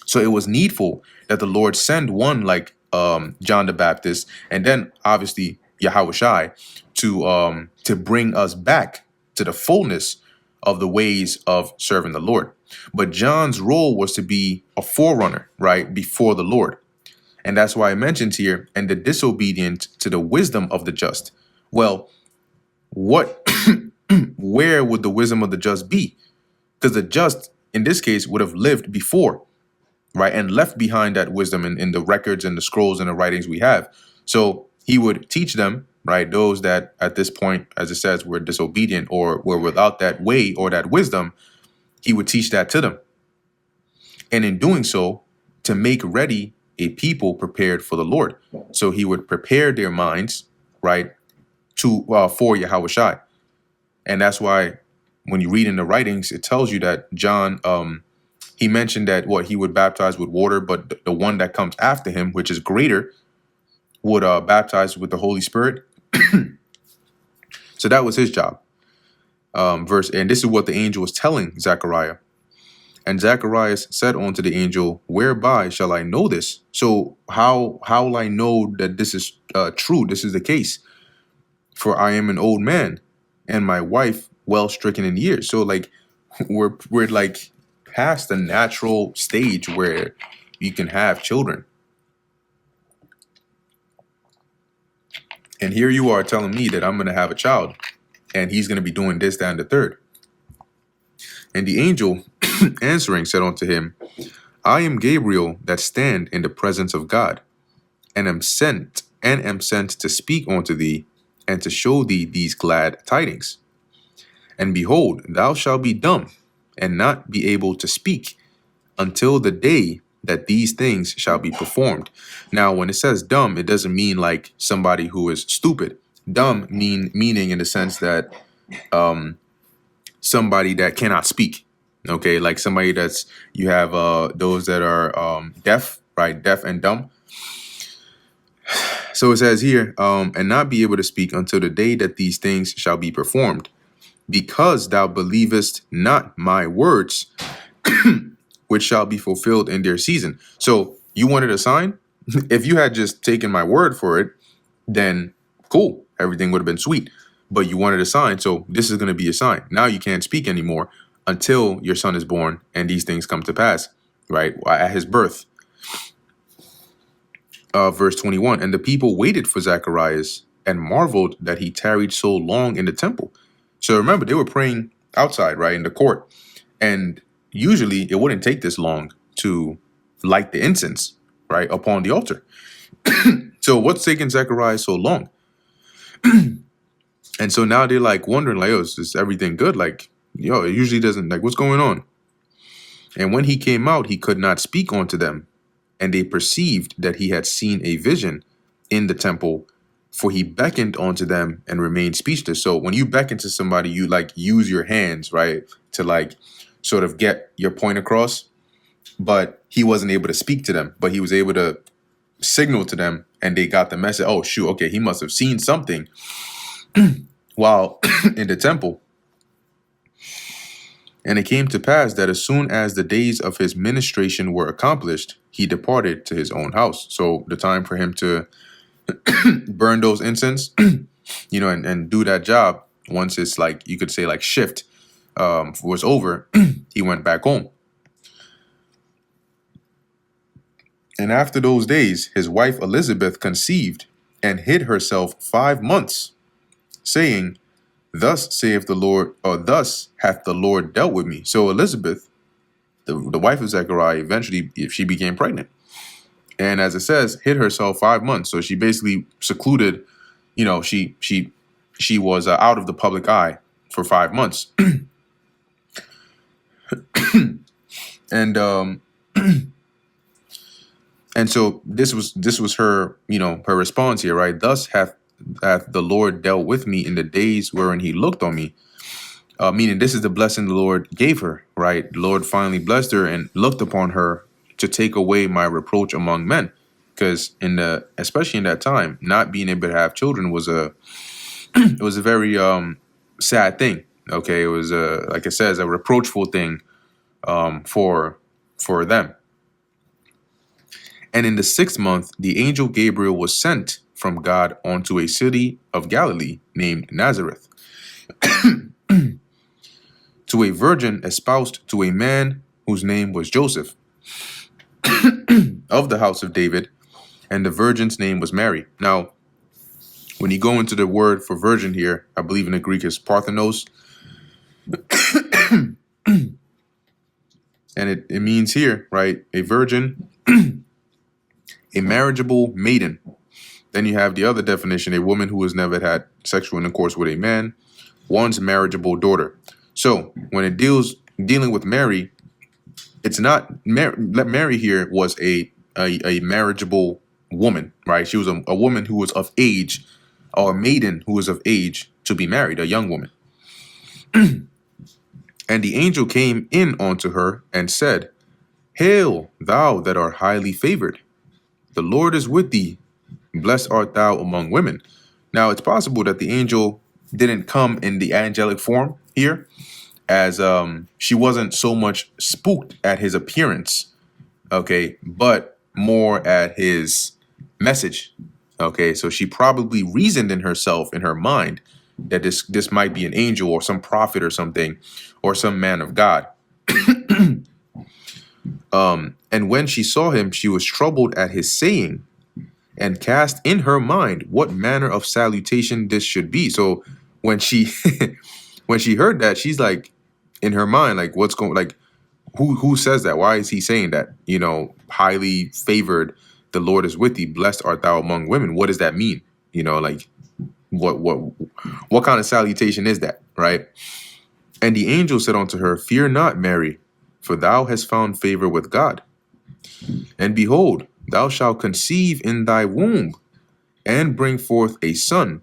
S1: So it was needful that the Lord send one like John the Baptist, and then obviously Yahushua, to bring us back to the fullness of the ways of serving the Lord. But John's role was to be a forerunner, right, before the Lord. And that's why I mentioned here, and the disobedient to the wisdom of the just. Well, where would the wisdom of the just be? Because the just, in this case, would have lived before, right, and left behind that wisdom in the records and the scrolls and the writings we have. So he would teach them, right? Those that at this point, as it says, were disobedient or were without that way or that wisdom, he would teach that to them. And in doing so, to make ready a people prepared for the Lord. So he would prepare their minds, right, to for Yahweh Shai. And that's why when you read in the writings, it tells you that John, he mentioned that he would baptize with water, but the one that comes after him, which is greater, would baptize with the Holy Spirit. So that was his job. And this is what the angel was telling Zechariah. And Zacharias said unto the angel, whereby shall I know this? So how will I know that this is true? This is the case. For I am an old man, and my wife well stricken in years. So like we're like past the natural stage where you can have children. And here you are telling me that I'm going to have a child, and he's going to be doing this, that, and the third. And the angel answering said unto him, I am Gabriel that stand in the presence of God, and am sent to speak unto thee, and to show thee these glad tidings. And behold, thou shalt be dumb, and not be able to speak, until the day that these things shall be performed. Now, when it says dumb, it doesn't mean like somebody who is stupid. Dumb meaning in the sense that somebody that cannot speak. Okay, like somebody that's, you have those that are deaf, right? Deaf and dumb. So it says here, and not be able to speak until the day that these things shall be performed, because thou believest not my words, which shall be fulfilled in their season. So you wanted a sign? If you had just taken my word for it, then cool, everything would have been sweet. But you wanted a sign, so this is going to be a sign. Now you can't speak anymore until your son is born and these things come to pass, right? At his birth. Verse 21, and the people waited for Zacharias and marveled that he tarried so long in the temple. So remember, they were praying outside, right, in the court. And usually it wouldn't take this long to light the incense, right, upon the altar. So what's taking Zacharias so long? And so now they're like wondering, like, oh, is everything good? Like, it usually doesn't, like, what's going on? And when he came out, he could not speak unto them. And they perceived that he had seen a vision in the temple, for he beckoned unto them and remained speechless. So when you beckon to somebody, you like use your hands, right, to like sort of get your point across. But he wasn't able to speak to them, but he was able to signal to them, and they got the message. Oh, shoot, okay, he must have seen something while in the temple. And it came to pass that as soon as the days of his ministration were accomplished, he departed to his own house. So the time for him to burn those incense, and do that job, once it's like, you could say like shift was over, he went back home. And after those days, his wife Elizabeth conceived and hid herself 5 months, saying, thus saith the Lord, or thus hath the Lord dealt with me. So Elizabeth, the wife of Zechariah, eventually she became pregnant. And as it says, hid herself 5 months. So she basically secluded, she was out of the public eye for 5 months. And so this was her, her response here, right? Thus hath the Lord dealt with me in the days wherein he looked on me. Meaning this is the blessing the Lord gave her, right? The Lord finally blessed her and looked upon her to take away my reproach among men. Because especially in that time, not being able to have children was it was a very sad thing. Okay, it was like it says, a reproachful thing for them. And in the 6th month, the angel Gabriel was sent from God unto a city of Galilee named Nazareth, to a virgin espoused to a man whose name was Joseph, of the house of David, and the virgin's name was Mary. Now, when you go into the word for virgin here, I believe in the Greek is Parthenos. And it means here, right, a virgin, a marriageable maiden. Then you have the other definition, a woman who has never had sexual intercourse with a man, one's marriageable daughter. So when it dealing with Mary, it's not Mary here was a marriageable woman, right? She was a woman who was of age, or a maiden who was of age to be married, a young woman. And the angel came in unto her and said, Hail, thou that art highly favored. The Lord is with thee. Blessed art thou among women. Now, it's possible that the angel didn't come in the angelic form here, as she wasn't so much spooked at his appearance, okay, but more at his message. Okay, so she probably reasoned in herself, in her mind, that this might be an angel or some prophet or something, or some man of God. And when she saw him, she was troubled at his saying, and cast in her mind what manner of salutation this should be. So when she when she heard that, she's like, in her mind, like, what's going, like, who says that? Why is he saying that? You know, highly favored, the Lord is with thee, blessed art thou among women. What does that mean? You know, like, what kind of salutation is that, right? And the angel said unto her, Fear not, Mary, for thou hast found favor with God. And behold, thou shalt conceive in thy womb, and bring forth a son,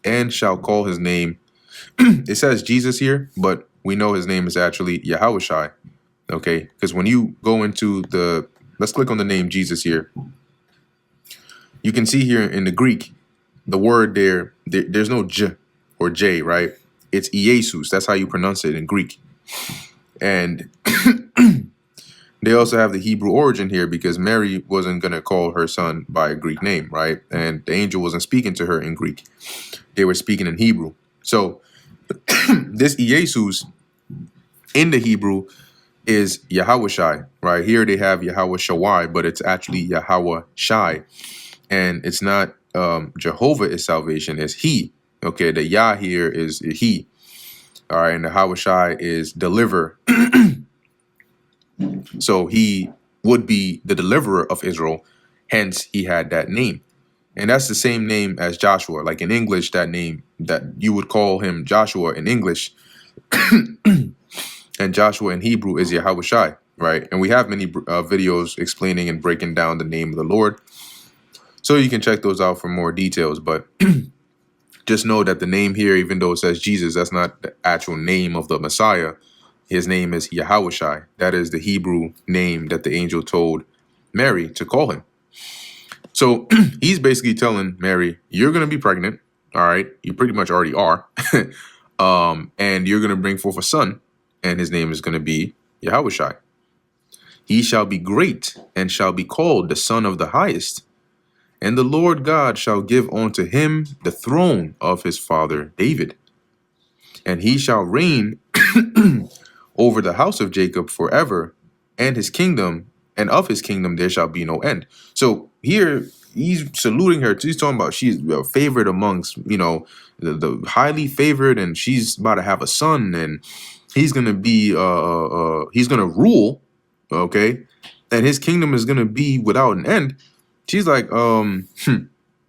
S1: and shall call his name. It says Jesus here, but we know his name is actually Yahushai. Okay, because when you go into let's click on the name Jesus here. You can see here in the Greek, the word there's no J or J, right? It's Iesus. That's how you pronounce it in Greek. And they also have the Hebrew origin here, because Mary wasn't going to call her son by a Greek name, right? And the angel wasn't speaking to her in Greek. They were speaking in Hebrew. So this Iesus in the Hebrew is Yahushai, right? Here they have Yahushai, but it's actually Yahushai. And it's not Jehovah is salvation, it's he. Okay, the Yah here is he. All right, and the Yahushai is deliver. So he would be the deliverer of Israel, hence he had that name. And that's the same name as Joshua. Like in English, that name, that you would call him Joshua in English, and Joshua in Hebrew is Yahushai, right? And we have many videos explaining and breaking down the name of the Lord, so you can check those out for more details. But just know that the name here, even though it says Jesus, that's not the actual name of the Messiah. His name is Yahushai. That is the Hebrew name that the angel told Mary to call him. So he's basically telling Mary, you're going to be pregnant. All right. You pretty much already are. And you're going to bring forth a son, and his name is going to be Yahushai. He shall be great, and shall be called the Son of the Highest. And the Lord God shall give unto him the throne of his father David. And he shall reign over the house of Jacob forever, and his kingdom, and of his kingdom there shall be no end. So here he's saluting her. He's talking about she's favored amongst, you know, the highly favored, and she's about to have a son, and he's gonna be he's gonna rule, okay, and his kingdom is gonna be without an end. She's like,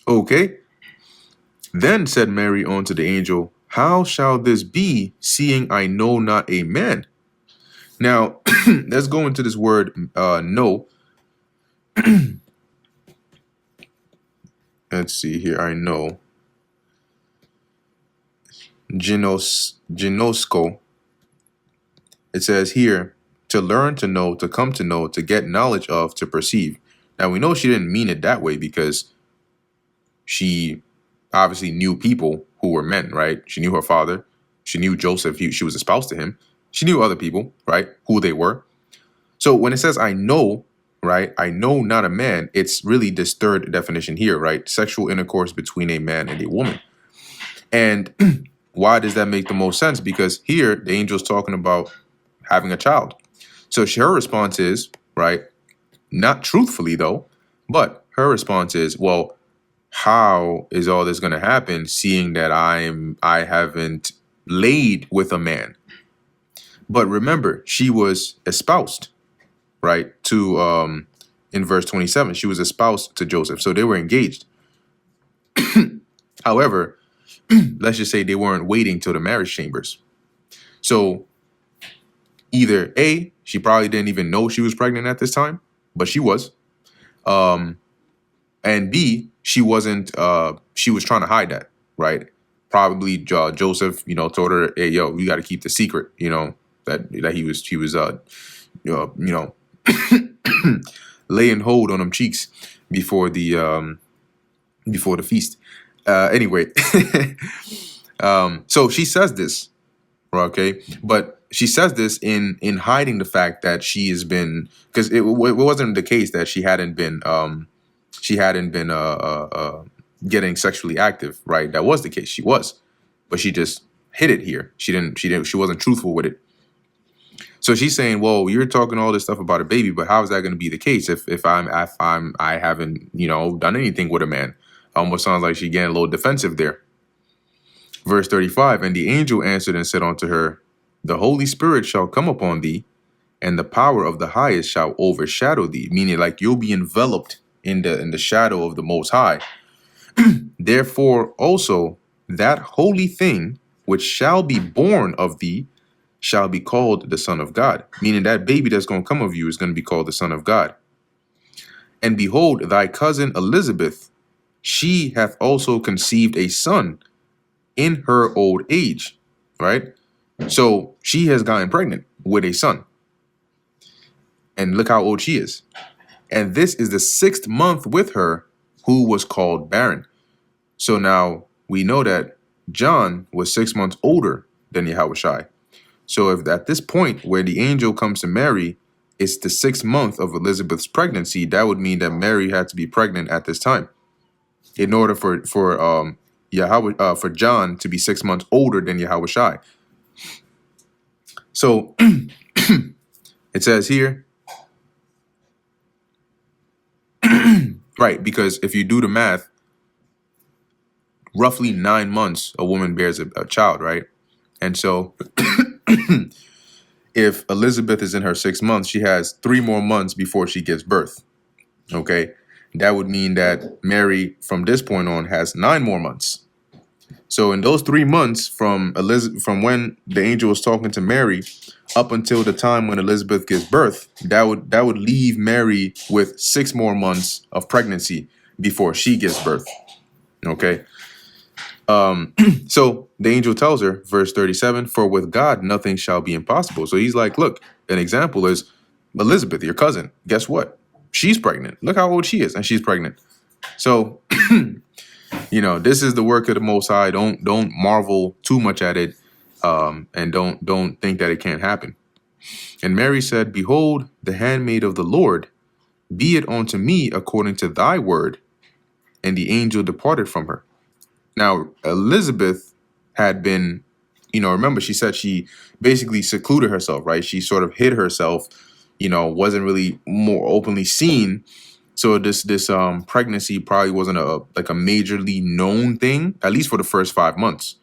S1: okay. Then said Mary unto the angel, How shall this be, seeing I know not a man? Now, let's go into this word, know. Let's see here. I know. Ginosko. It says here, to learn, to know, to come to know, to get knowledge of, to perceive. Now, we know she didn't mean it that way, because she obviously knew people who were men, right? She knew her father. She knew Joseph. She was espoused to him. She knew other people, right? Who they were. So when it says I know, right? I know not a man. It's really this third definition here, right? Sexual intercourse between a man and a woman. And why does that make the most sense? Because here the angel's talking about having a child. So her response is, right? Not truthfully though, but her response is, well, how is all this going to happen, seeing that I haven't laid with a man? But remember, she was espoused, right? To in verse 27, she was espoused to Joseph. So they were engaged. However, let's just say they weren't waiting till the marriage chambers. So either A, she probably didn't even know she was pregnant at this time, but she was. And B, she wasn't, she was trying to hide that, right? Probably Joseph, told her, hey, yo, we got to keep the secret, that he was, laying hold on them cheeks before the feast. Anyway, so she says this, okay, but she says this in hiding the fact that she has been, because it wasn't the case that she hadn't been getting sexually active, right? That was the case. She was, but she just hid it here. She wasn't truthful with it. So she's saying, well, you're talking all this stuff about a baby, but how is that going to be the case if I haven't, done anything with a man? Almost sounds like she's getting a little defensive there. Verse 35, and the angel answered and said unto her, the Holy Spirit shall come upon thee, and the power of the highest shall overshadow thee. Meaning, like, you'll be enveloped in the shadow of the Most High. Therefore also that holy thing which shall be born of thee shall be called the Son of God. Meaning that baby that's going to come of you is going to be called the Son of God. And behold, thy cousin Elizabeth, she hath also conceived a son in her old age, right? So she has gotten pregnant with a son. And look how old she is. And this is the 6th month with her, who was called barren. So now we know that John was 6 months older than Yahushua. So if at this point where the angel comes to Mary, it's the 6th month of Elizabeth's pregnancy, that would mean that Mary had to be pregnant at this time in order for John to be 6 months older than Yahushua. So it says here, right, because if you do the math, roughly 9 months a woman bears a child, right? And so if Elizabeth is in her 6th month, she has 3 more months before she gives birth. Okay, that would mean that Mary from this point on has 9 more months. So in those 3 months from when the angel was talking to Mary up until the time when Elizabeth gives birth, that would leave Mary with 6 more months of pregnancy before she gives birth. Okay. So the angel tells her, verse 37, for with God nothing shall be impossible. So he's like, look, an example is Elizabeth, your cousin. Guess what? She's pregnant. Look how old she is, and she's pregnant. So, this is the work of the Most High. Don't marvel too much at it, and don't think that it can't happen. And Mary said, behold, the handmaid of the Lord, be it unto me according to thy word. And the angel departed from her. Now, Elizabeth had been, remember, she said she basically secluded herself, right? She sort of hid herself, wasn't really more openly seen. So this pregnancy probably wasn't a majorly known thing, at least for the first 5 months.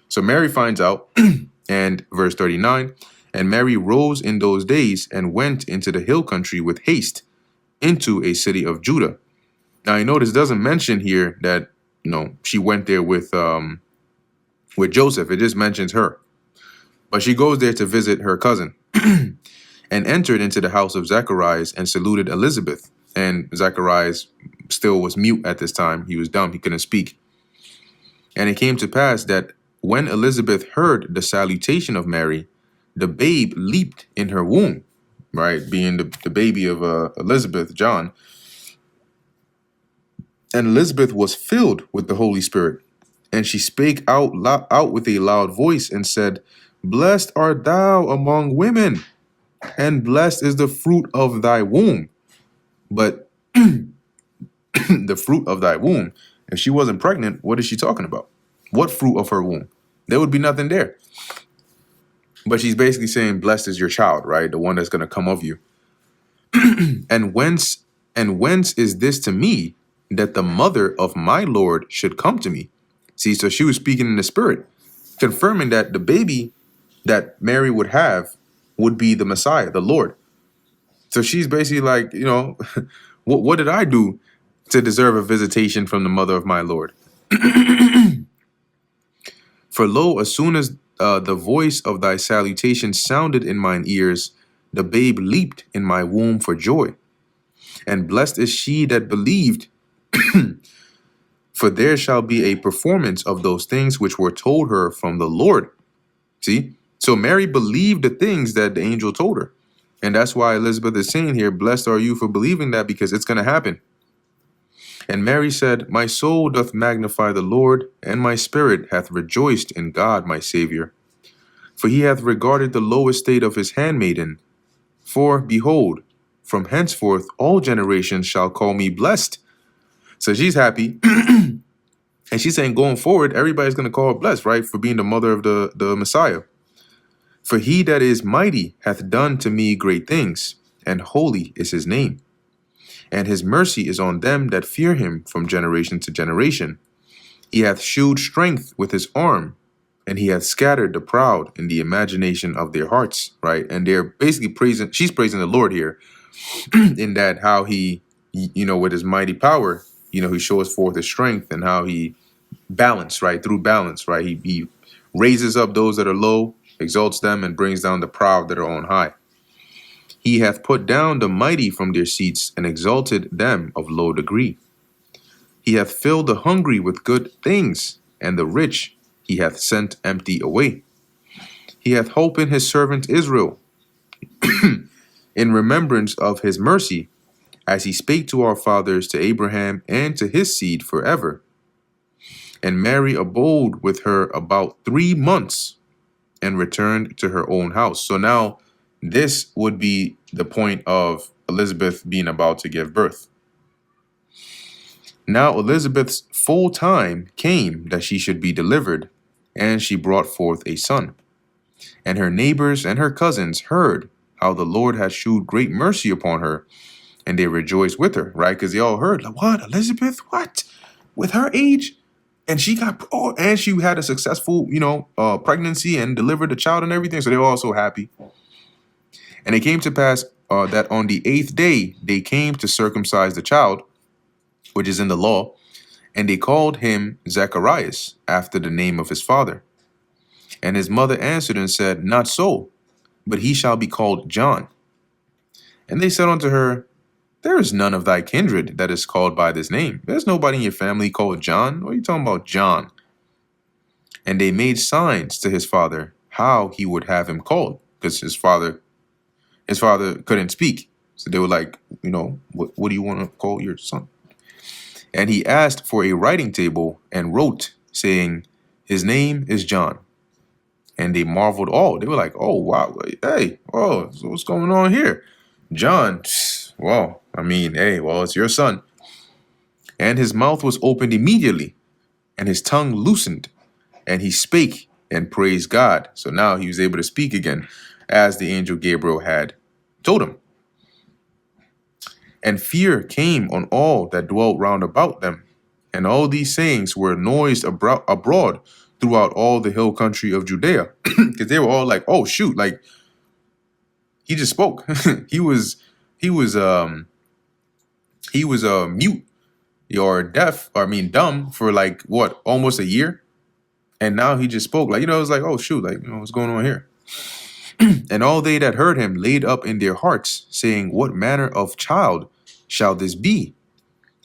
S1: So Mary finds out, and verse 39, and Mary rose in those days and went into the hill country with haste into a city of Judah. Now, you notice it doesn't mention here that she went there with Joseph. It just mentions her. But she goes there to visit her cousin and entered into the house of Zacharias and saluted Elizabeth. And Zacharias still was mute at this time. He was dumb. He couldn't speak. And it came to pass that when Elizabeth heard the salutation of Mary, the babe leaped in her womb, right? Being the baby of Elizabeth, John. And Elizabeth was filled with the Holy Spirit, and she spake out with a loud voice and said, blessed art thou among women, and blessed is the fruit of thy womb. But the fruit of thy womb, if she wasn't pregnant, what is she talking about? What fruit of her womb? There would be nothing there. But she's basically saying, blessed is your child, right? The one that's going to come of you. And whence is this to me, that the mother of my Lord should come to me? See, so she was speaking in the spirit, confirming that the baby that Mary would have would be the Messiah, the Lord. So she's basically like, what did I do to deserve a visitation from the mother of my Lord? For lo, as soon as the voice of thy salutation sounded in mine ears, the babe leaped in my womb for joy. And blessed is she that believed, for there shall be a performance of those things which were told her from the Lord. See? So Mary believed the things that the angel told her. And that's why Elizabeth is saying here, blessed are you for believing that, because it's going to happen. And Mary said, my soul doth magnify the Lord, and my spirit hath rejoiced in God my Savior. For he hath regarded the low estate of his handmaiden. For, behold, from henceforth all generations shall call me blessed. So she's happy. And she's saying, going forward, everybody's going to call her blessed, right? For being the mother of the Messiah. For he that is mighty hath done to me great things, and holy is his name. And his mercy is on them that fear him from generation to generation. He hath shewed strength with his arm, and he hath scattered the proud in the imagination of their hearts, right? And they're basically she's praising the Lord here, in that how he, with his mighty power, he shows forth his strength, and how he balance, right? Through balance, right? He raises up those that are low, exalts them, and brings down the proud that are on high. He hath put down the mighty from their seats, and exalted them of low degree. He hath filled the hungry with good things, and the rich he hath sent empty away. He hath holpen his servant Israel, in remembrance of his mercy, as he spake to our fathers, to Abraham, and to his seed forever. And Mary abode with her about 3 months, and returned to her own house. So now this would be the point of Elizabeth being about to give birth. Now Elizabeth's full time came that she should be delivered, and she brought forth a son. And her neighbors and her cousins heard how the Lord had shewed great mercy upon her, and they rejoiced with her, right? Because they all heard, like, what, Elizabeth, what? With her age? And she and she had a successful, pregnancy, and delivered a child and everything. So they were all so happy. And it came to pass that on the 8th day, they came to circumcise the child, which is in the law, and they called him Zacharias, after the name of his father. And his mother answered and said, not so, but he shall be called John. And they said unto her, there is none of thy kindred that is called by this name. There's nobody in your family called John. What are you talking about, John? And they made signs to his father how he would have him called, because his father couldn't speak. So they were like, what do you want to call your son? And he asked for a writing table, and wrote, saying, his name is John. And they marveled all. They were like, oh, wow, hey, oh, so what's going on here? John, well, it's your son. And his mouth was opened immediately, and his tongue loosened, and he spake and praised God. So now he was able to speak again, as the angel Gabriel had told him. And fear came on all that dwelt round about them. And all these sayings were noised abroad throughout all the hill country of Judea. Because they were all like, oh, shoot, like, he just spoke. he was mute or deaf, dumb for like, what, almost a year? And now he just spoke. Like, it was like, oh, shoot, like, what's going on here? And all they that heard him laid up in their hearts, saying, what manner of child shall this be?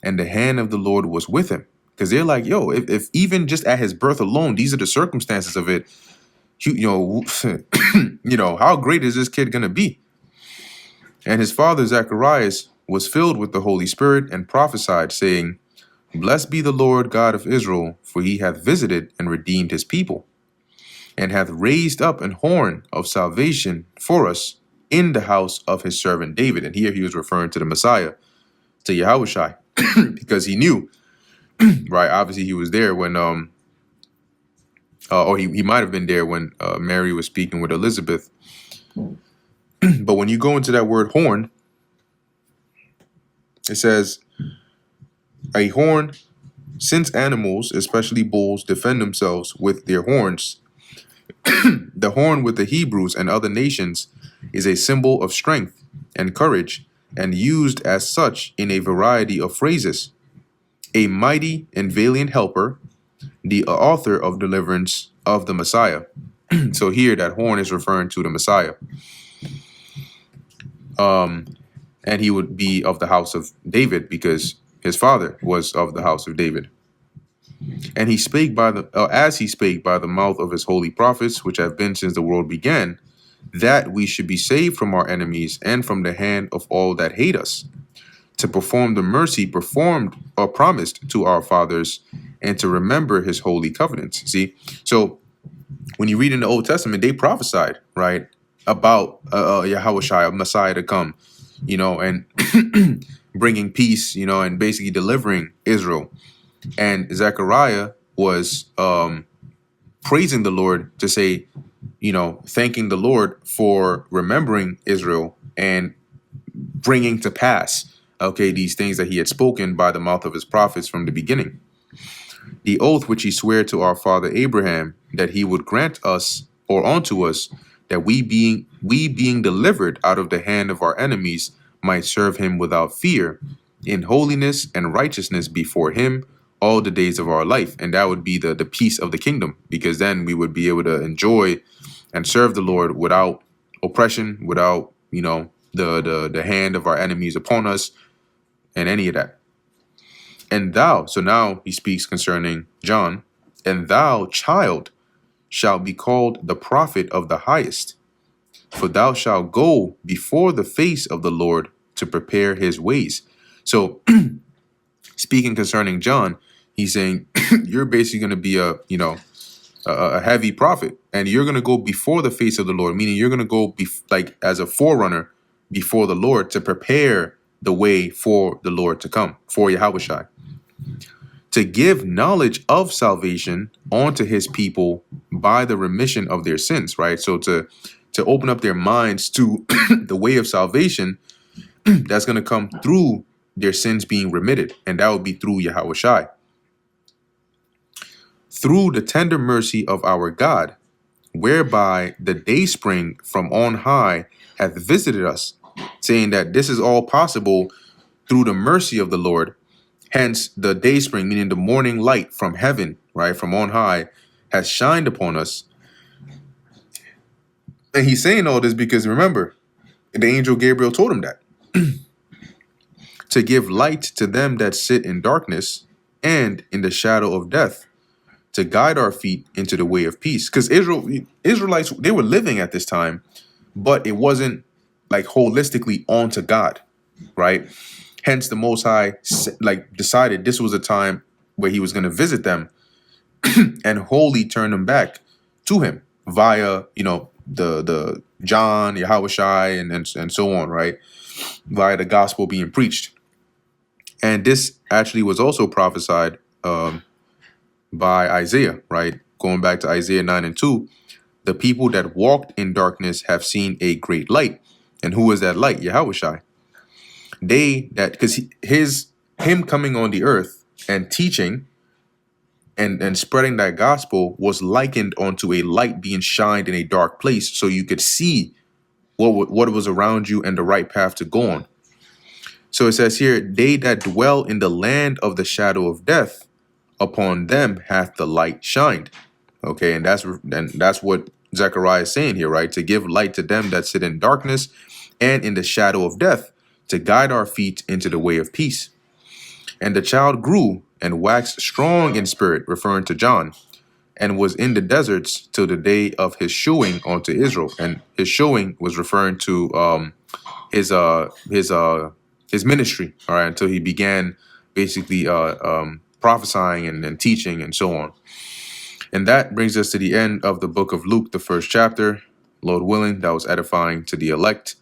S1: And the hand of the Lord was with him. Because they're like, yo, if even just at his birth alone, these are the circumstances of it, how great is this kid going to be? And his father Zacharias was filled with the Holy Spirit, and prophesied, saying, blessed be the Lord God of Israel, for he hath visited and redeemed his people, and hath raised up an horn of salvation for us in the house of his servant David. And here he was referring to the Messiah, to Yahushua, because he knew, right? Obviously he was there when, or he might have been there when Mary was speaking with Elizabeth. But when you go into that word horn, it says, a horn, since animals, especially bulls, defend themselves with their horns, the horn with the Hebrews and other nations is a symbol of strength and courage, and used as such in a variety of phrases. A mighty and valiant helper, the author of deliverance of the Messiah. So here that horn is referring to the Messiah. And he would be of the house of David because his father was of the house of David. And he spake by the as he spake by the mouth of his holy prophets, which have been since the world began, that we should be saved from our enemies and from the hand of all that hate us, to perform the mercy performed or promised to our fathers, and to remember his holy covenants. See, so when you read in the Old Testament, they prophesied, right, about Yahushua, a Messiah to come, and bringing peace, and basically delivering Israel. And Zechariah was praising the Lord to say, thanking the Lord for remembering Israel and bringing to pass, these things that he had spoken by the mouth of his prophets from the beginning. The oath which he sware to our father Abraham, that he would grant us or unto us, that we being delivered out of the hand of our enemies might serve him without fear, in holiness and righteousness before him all the days of our life. And that would be the peace of the kingdom, because then we would be able to enjoy and serve the Lord without oppression, without, the hand of our enemies upon us and any of that. And thou, so now he speaks concerning John, and thou, child, shalt be called the prophet of the highest, for thou shalt go before the face of the Lord to prepare his ways. So speaking concerning John, he's saying you're basically going to be a heavy prophet, and you're going to go before the face of the Lord, meaning you're going to go as a forerunner before the Lord to prepare the way for the Lord to come, for Yahushua, to give knowledge of salvation unto his people by the remission of their sins, right? So to open up their minds to the way of salvation that's going to come through their sins being remitted, and that will be through Yahushua. Through the tender mercy of our God, whereby the day spring from on high hath visited us, saying that this is all possible through the mercy of the Lord. Hence, the day spring, meaning the morning light from heaven, right, from on high, has shined upon us. And he's saying all this because, remember, the angel Gabriel told him that. To give light to them that sit in darkness and in the shadow of death, to guide our feet into the way of peace. Because Israelites, they were living at this time, but it wasn't like holistically onto God, right? Hence, the Most High decided this was a time where he was going to visit them and wholly turn them back to him via, the John, Yahushua, and so on, right? Via the gospel being preached. And this actually was also prophesied by Isaiah, right? Going back to Isaiah 9:2, the people that walked in darkness have seen a great light. And who is that light? Yahushua. Because him coming on the earth and teaching and spreading that gospel was likened unto a light being shined in a dark place, so you could see what was around you and the right path to go on. So it says here, they that dwell in the land of the shadow of death, upon them hath the light shined. Okay, and that's what Zechariah is saying here, right? To give light to them that sit in darkness and in the shadow of death, to guide our feet into the way of peace. And the child grew and waxed strong in spirit, referring to John, and was in the deserts till the day of his showing unto Israel. And his showing was referring to his ministry, all right, until he began basically prophesying and teaching and so on. And that brings us to the end of the book of Luke, the first chapter. Lord willing, that was edifying to the elect.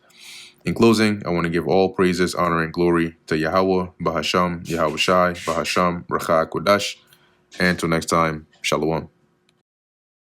S1: In closing, I want to give all praises, honor, and glory to Yahweh, Bahasham, Yahushai, Bahasham, Racha Kodash. And until next time, Shalom.